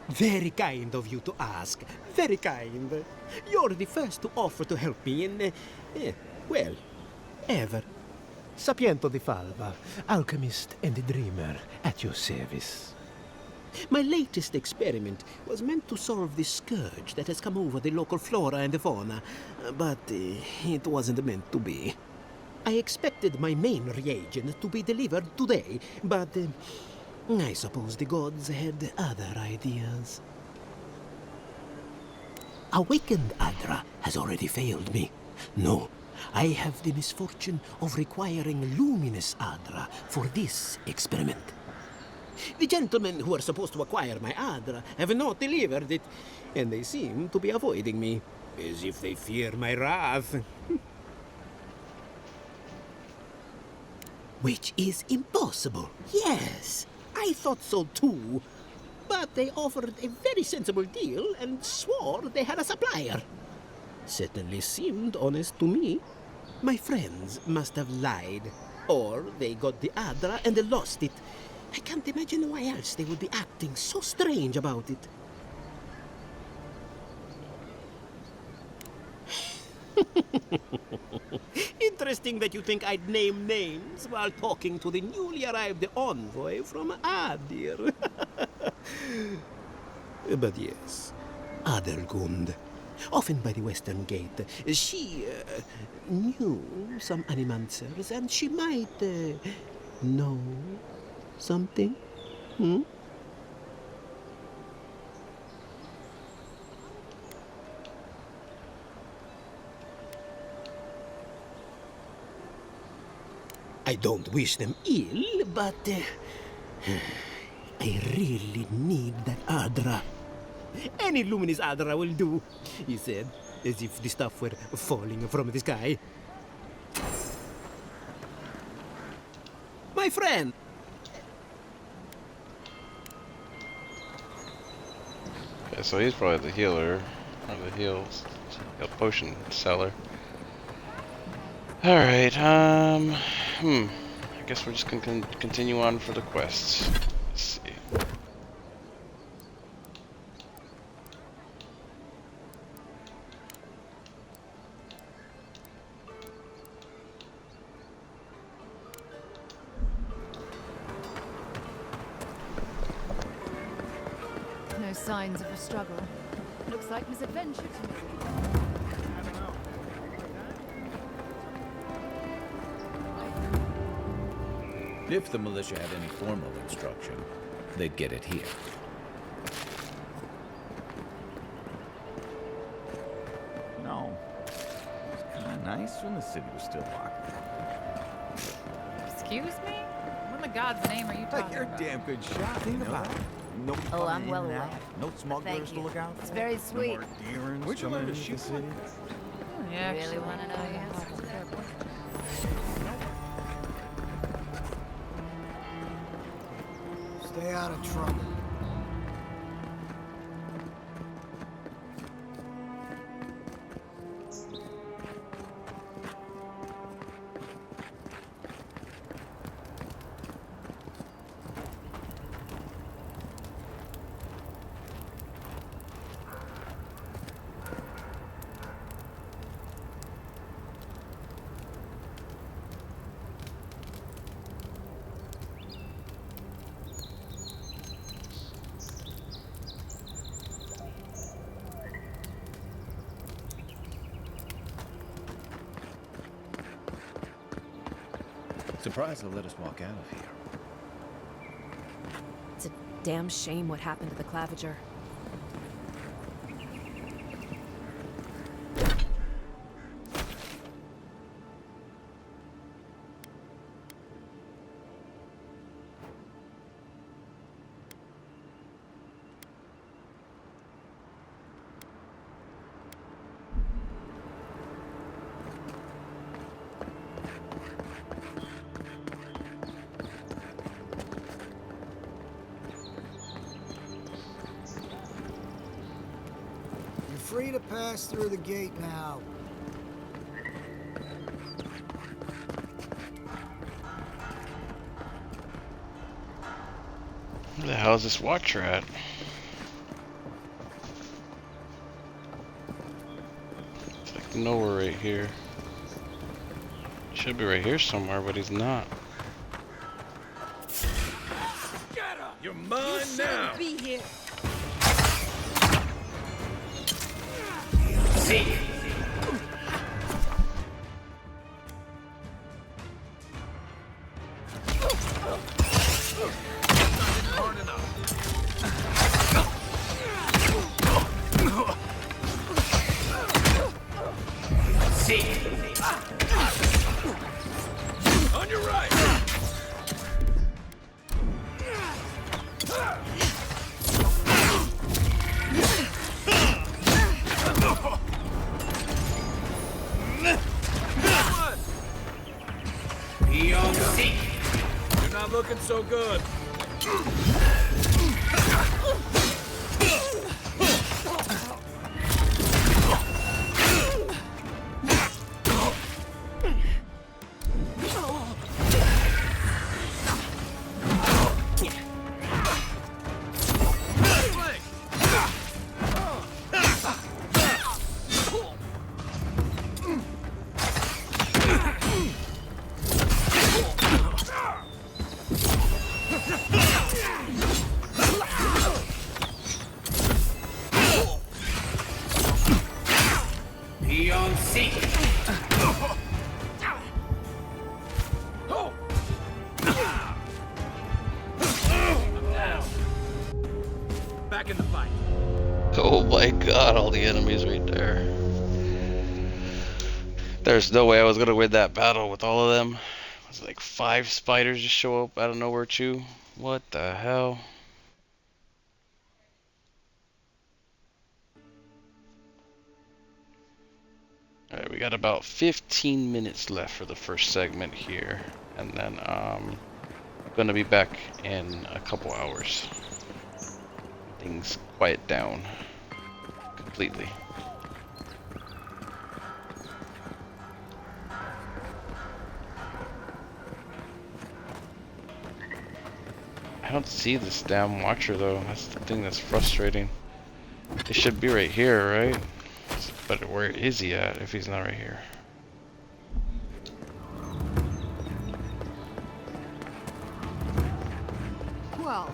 Very kind of you to ask. Very kind. You're the first to offer to help me in, well, ever. Sapiento di Falva, alchemist and dreamer, at your service. My latest experiment was meant to solve the scourge that has come over the local flora and fauna, but it wasn't meant to be. I expected my main reagent to be delivered today, but I suppose the gods had other ideas. Awakened Aedyr has already failed me. No, I have the misfortune of requiring luminous Aedyr for this experiment. The gentlemen who are supposed to acquire my Aedyr have not delivered it, and they seem to be avoiding me, as if they fear my wrath. Which is impossible, yes. I thought so too. But they offered a very sensible deal and swore they had a supplier. Certainly seemed honest to me. My friends must have lied, or they got the Aedyr and lost it. I can't imagine why else they would be acting so strange about it. Interesting that you think I'd name names while talking to the newly arrived envoy from Aedyr. But yes, Adelgund, often by the western gate, she knew some animancers, and she might know something? I don't wish them ill, but I really need that Aedyr. Any luminous Aedyr will do, he said, as if the stuff were falling from the sky. My friend! Okay, so he's probably the healer, or the potion seller. Alright, I guess we're just gonna continue on for the quests. Let's see. No signs of a struggle. Looks like misadventure to me. If the militia had any formal instruction, they'd get it here. No. It was kind of nice when the city was still locked. Excuse me? What in the God's name are you talking You're a about? damn good shot. Think about it. No Oh, I'm coming well in and aware. out, no smugglers Thank to you. look out for. It's very No sweet. more deerings Where'd you coming learn to into shoot the city. You really want to know the answer? Stay out of trouble. Surprised they'll let us walk out of here. It's a damn shame what happened to the Clavager. Free to pass through the gate now. Where the hell is this watcher at? It's like nowhere right here. Should be right here somewhere, but he's not. You're mine now. Be here. Seek. On your right. You're not looking so good. Back in the fight. Oh my god, all the enemies right there. There's no way I was gonna win that battle with all of them. It was like 5 spiders just show up out of nowhere too. What the hell? Alright, we got about 15 minutes left for the first segment here. And then I'm gonna be back in a couple hours. Things quiet down completely. I don't see this damn watcher though. That's the thing that's frustrating. It should be right here, right? But where is he at if he's not right here? Well,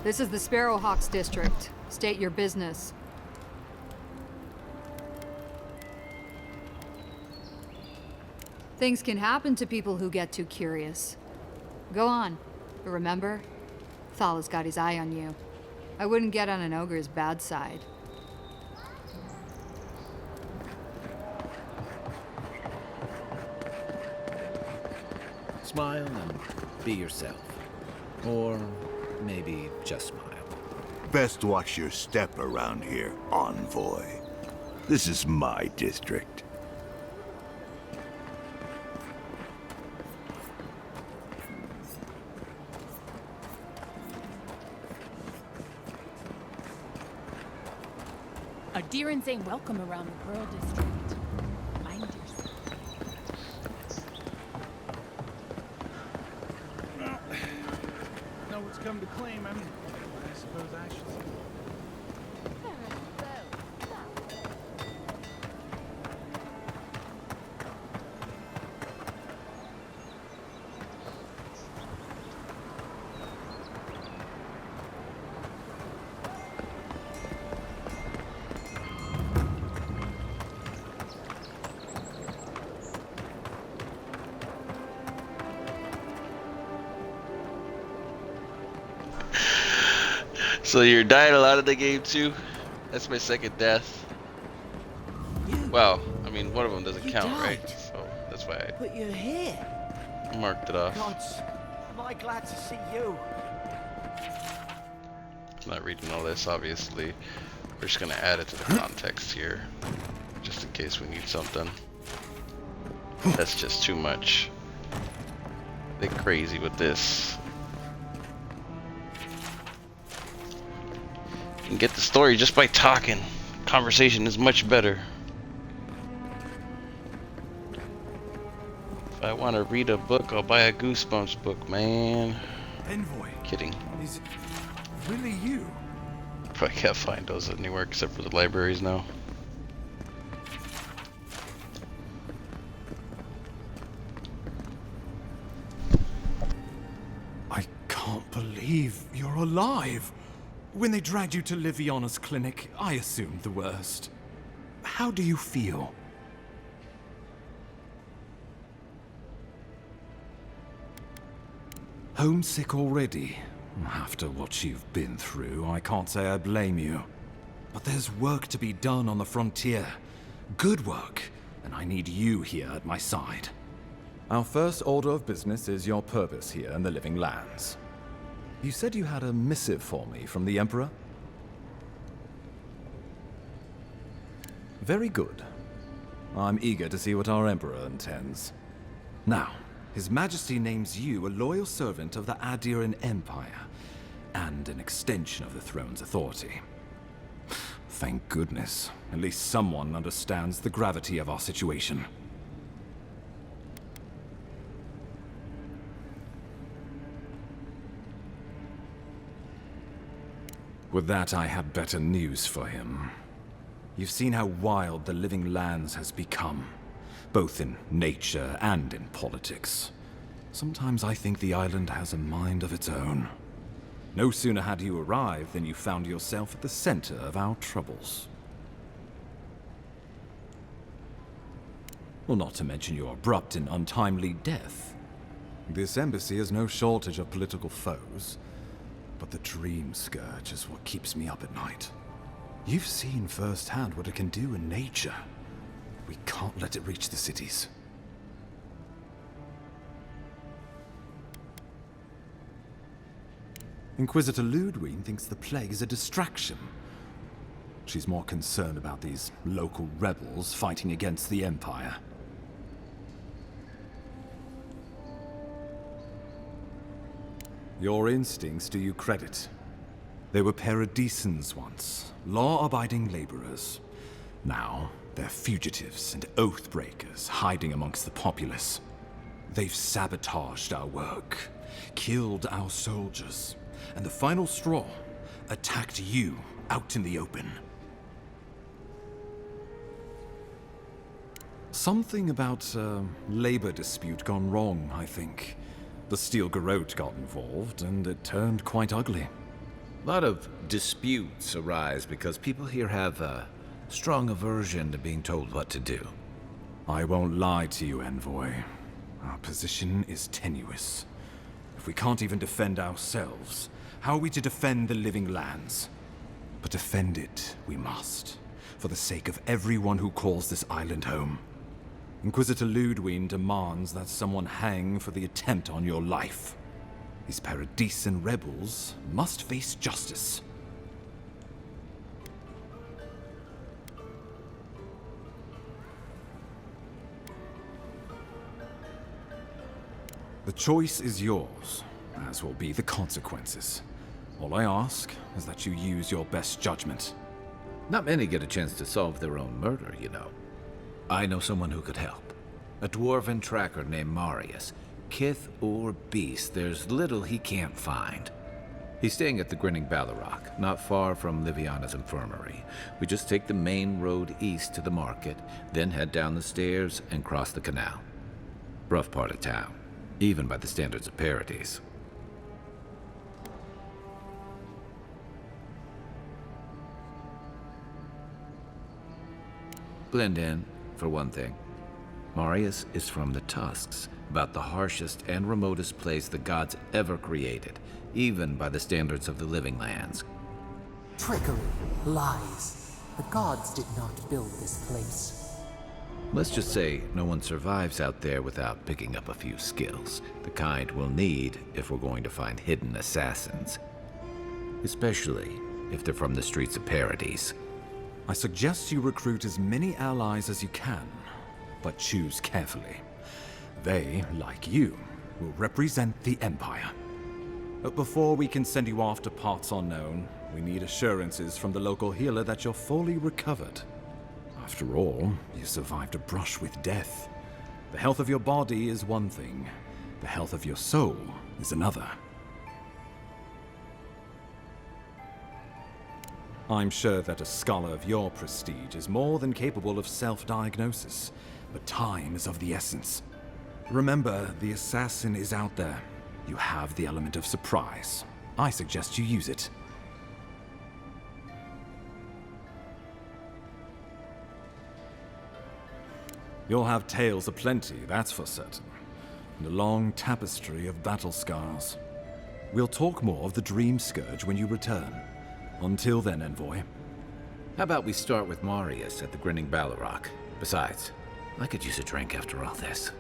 this is the Sparrowhawks district. State your business. Things can happen to people who get too curious. Go on. But remember, Thal's got his eye on you. I wouldn't get on an ogre's bad side. Smile and be yourself. Or maybe just smile. Best watch your step around here, envoy. This is my district. Aedyrans ain't welcome around the Pearl District. Mind yourself. Well, know what's come to claim him. I suppose I should. So you're dying a lot of the game too? That's my second death. Well, I mean, one of them doesn't count, right? So that's why But you're here. I marked it off. Gods, am I glad to see you. I'm not reading all this, obviously. We're just gonna add it to the context here, just in case we need something. That's just too much. They crazy with this. You can get the story just by talking. Conversation is much better. If I want to read a book, I'll buy a Goosebumps book, man. Envoy. Kidding. Is it really you? I can't find those anywhere except for the libraries now. I can't believe you're alive. When they dragged you to Liviona's clinic, I assumed the worst. How do you feel? Homesick already? After what you've been through, I can't say I blame you. But there's work to be done on the frontier. Good work, and I need you here at my side. Our first order of business is your purpose here in the Living Lands. You said you had a missive for me from the Emperor? Very good. I'm eager to see what our Emperor intends. Now, His Majesty names you a loyal servant of the Aedyr Empire, and an extension of the throne's authority. Thank goodness. At least someone understands the gravity of our situation. With that, I have better news for him. You've seen how wild the Living Lands has become, both in nature and in politics. Sometimes I think the island has a mind of its own. No sooner had you arrived than you found yourself at the center of our troubles. Well, not to mention your abrupt and untimely death. This embassy has no shortage of political foes. But the Dream Scourge is what keeps me up at night. You've seen firsthand what it can do in nature. We can't let it reach the cities. Inquisitor Ludwig thinks the plague is a distraction. She's more concerned about these local rebels fighting against the Empire. Your instincts do you credit. They were paradisans once, law-abiding laborers. Now, they're fugitives and oath-breakers hiding amongst the populace. They've sabotaged our work, killed our soldiers, and the final straw, attacked you out in the open. Something about a labor dispute gone wrong, I think. The Steel Garrote got involved, and it turned quite ugly. A lot of disputes arise because people here have a strong aversion to being told what to do. I won't lie to you, Envoy. Our position is tenuous. If we can't even defend ourselves, how are we to defend the Living Lands? But defend it we must, for the sake of everyone who calls this island home. Inquisitor Ludwig demands that someone hang for the attempt on your life. These Paradisian rebels must face justice. The choice is yours, as will be the consequences. All I ask is that you use your best judgment. Not many get a chance to solve their own murder, you know. I know someone who could help. A dwarven tracker named Marius. Kith or beast, there's little he can't find. He's staying at the Grinning Ballarrock, not far from Liviana's infirmary. We just take the main road east to the market, then head down the stairs and cross the canal. Rough part of town, even by the standards of Paradise. Blend in, for one thing. Marius is from the Tusks, about the harshest and remotest place the gods ever created, even by the standards of the Living Lands. Trickery, lies. The gods did not build this place. Let's just say no one survives out there without picking up a few skills, the kind we'll need if we're going to find hidden assassins. Especially if they're from the streets of Paradise. I suggest you recruit as many allies as you can, but choose carefully. They, like you, will represent the Empire. But before we can send you off to parts unknown, we need assurances from the local healer that you're fully recovered. After all, you survived a brush with death. The health of your body is one thing, the health of your soul is another. I'm sure that a scholar of your prestige is more than capable of self-diagnosis, but time is of the essence. Remember, the assassin is out there. You have the element of surprise. I suggest you use it. You'll have tales aplenty, that's for certain, and a long tapestry of battle scars. We'll talk more of the Dream Scourge when you return. Until then, Envoy. How about we start with Marius at the Grinning Ballarrock? Besides, I could use a drink after all this.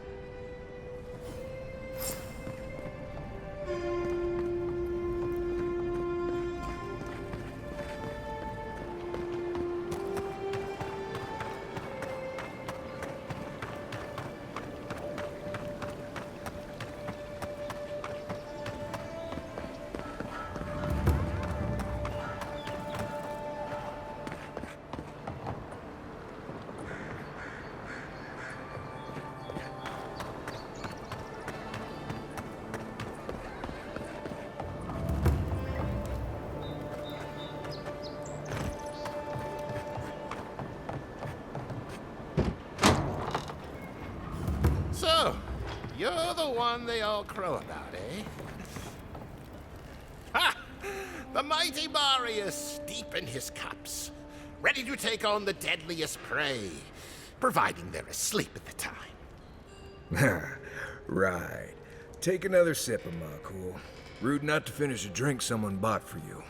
So, you're the one they all crow about, eh? Ha! The mighty Marius, deep in his cups, ready to take on the deadliest prey, providing they're asleep at the time. Right. Take another sip of my cool. Rude not to finish a drink someone bought for you.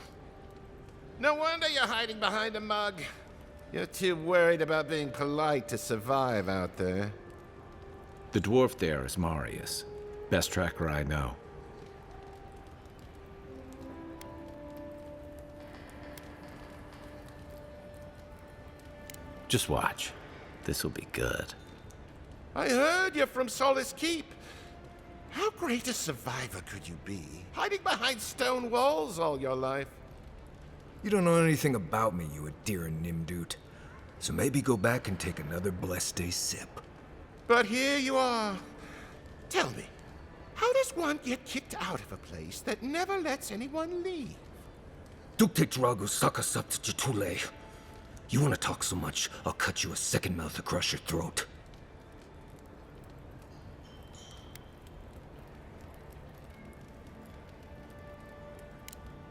No wonder you're hiding behind a mug. You're too worried about being polite to survive out there. The dwarf there is Marius. Best tracker I know. Just watch. This'll be good. I heard you're from Solace Keep. How great a survivor could you be, hiding behind stone walls all your life? You don't know anything about me, you Aedyr Nimdut. So maybe go back and take another blessed day sip. But here you are. Tell me, how does one get kicked out of a place that never lets anyone leave? Dukte Drago Sakasat Jitule. You want to talk so much, I'll cut you a second mouth across your throat.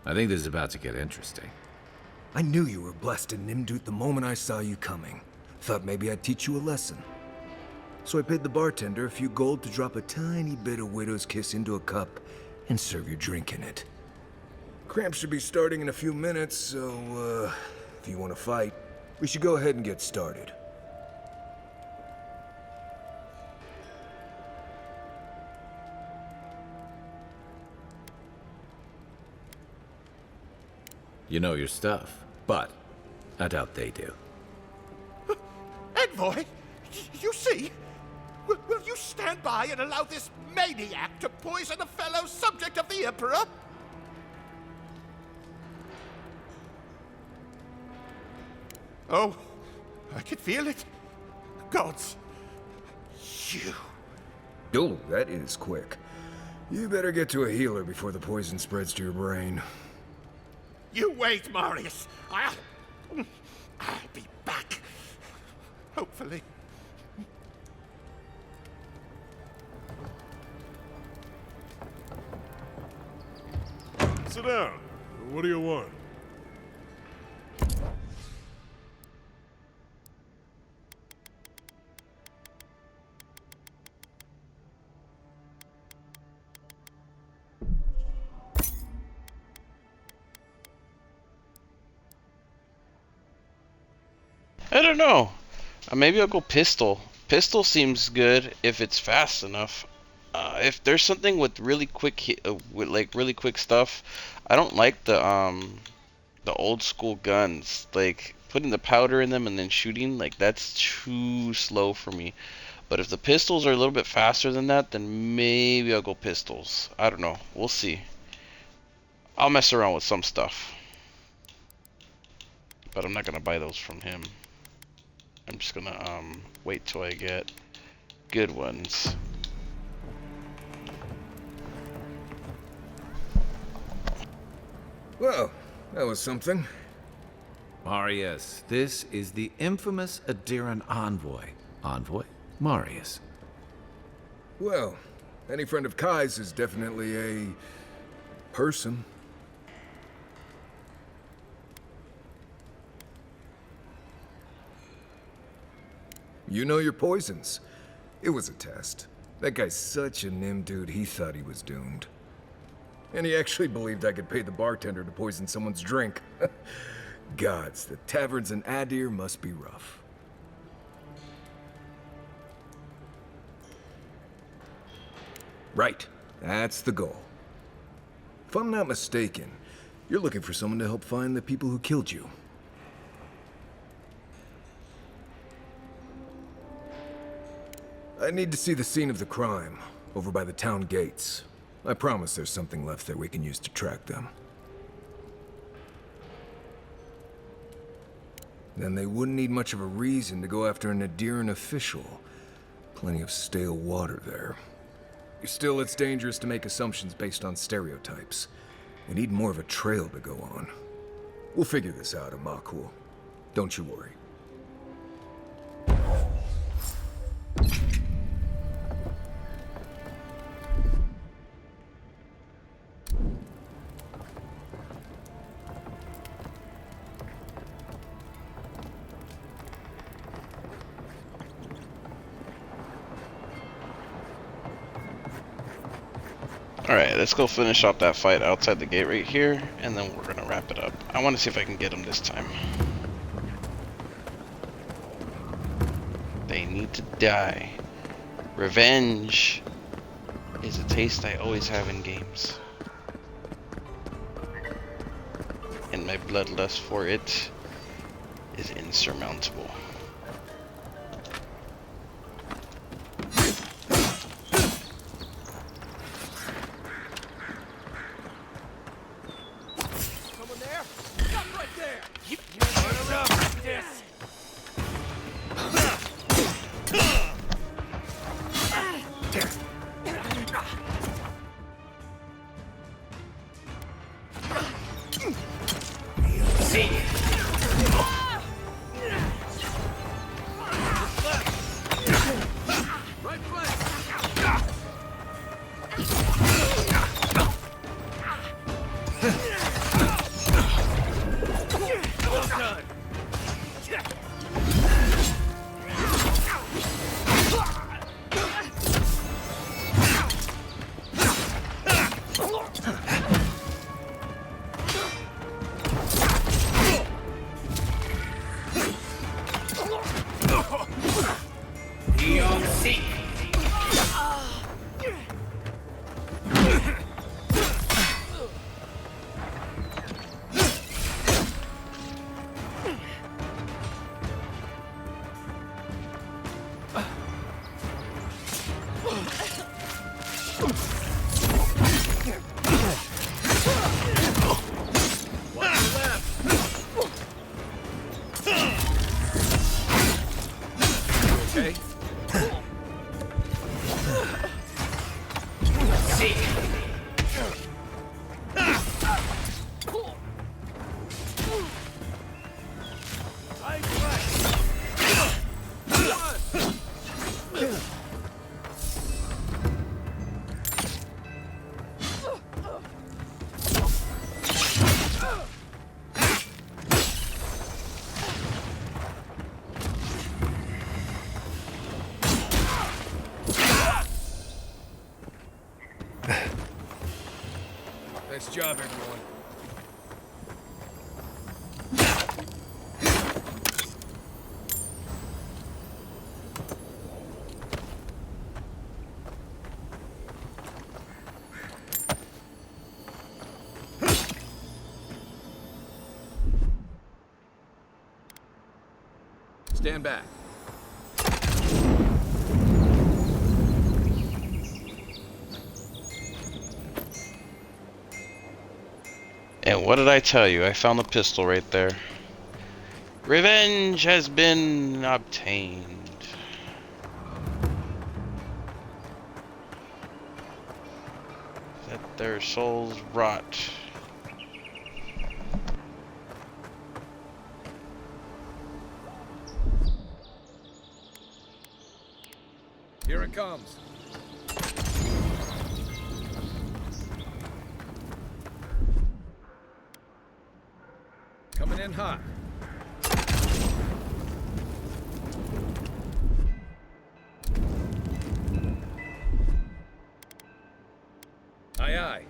I think this is about to get interesting. I knew you were blessed in Nimdut the moment I saw you coming. Thought maybe I'd teach you a lesson. So I paid the bartender a few gold to drop a tiny bit of Widow's Kiss into a cup and serve your drink in it. Cramps should be starting in a few minutes, so, if you want to fight, we should go ahead and get started. You know your stuff, but I doubt they do. Envoy, you see? Will you stand by and allow this maniac to poison a fellow subject of the Emperor? Oh, I can feel it. Gods, you. Oh, that is quick. You better get to a healer before the poison spreads to your brain. You wait, Marius. I'll be back. Hopefully. Sit down. What do you want? I don't know. Maybe I'll go pistol. Pistol seems good if it's fast enough. If there's something with really quick really quick stuff, I don't like the old school guns. Like putting the powder in them and then shooting, like that's too slow for me. But if the pistols are a little bit faster than that, then maybe I'll go pistols. I don't know. We'll see. I'll mess around with some stuff. But I'm not gonna buy those from him. I'm just gonna wait till I get good ones. Well, that was something. Marius, this is the infamous Aedyran envoy. Envoy? Marius. Well, any friend of Kai's is definitely a person. You know your poisons. It was a test. That guy's such a nim dude, he thought he was doomed. And he actually believed I could pay the bartender to poison someone's drink. Gods, the taverns in Aedyr must be rough. Right, that's the goal. If I'm not mistaken, you're looking for someone to help find the people who killed you. I need to see the scene of the crime, over by the town gates. I promise there's something left there we can use to track them. Then they wouldn't need much of a reason to go after an Aedyran official. Plenty of stale water there. Still, it's dangerous to make assumptions based on stereotypes. We need more of a trail to go on. We'll figure this out, Amakul. Don't you worry. Alright, let's go finish up that fight outside the gate right here, and then we're gonna wrap it up. I want to see if I can get him this time. They need to die. Revenge is a taste I always have in games. And my bloodlust for it is insurmountable. Okay. Nice job, everyone. Stand back. And what did I tell you? I found the pistol right there. Revenge has been obtained. Let their souls rot. Here it comes. Coming in hot. Aye, aye.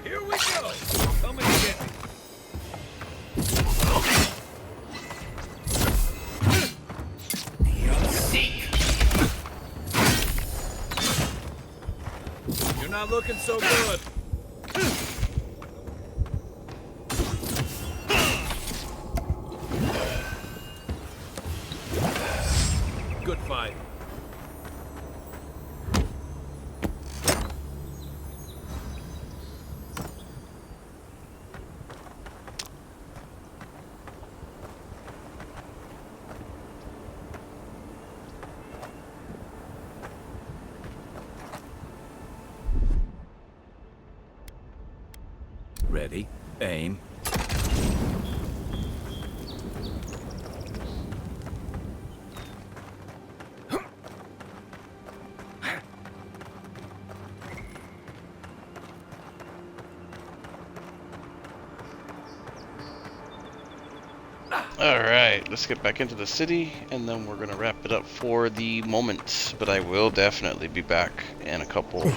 Here we go. Come and get me. You're not looking so good. Good fight. Ready, aim. Alright, let's get back into the city and then we're gonna wrap it up for the moment. But I will definitely be back in a couple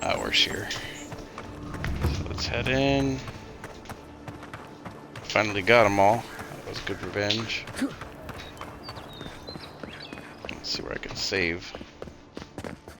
hours here. So let's head in. Finally got them all. That was good revenge. Let's see where I can save.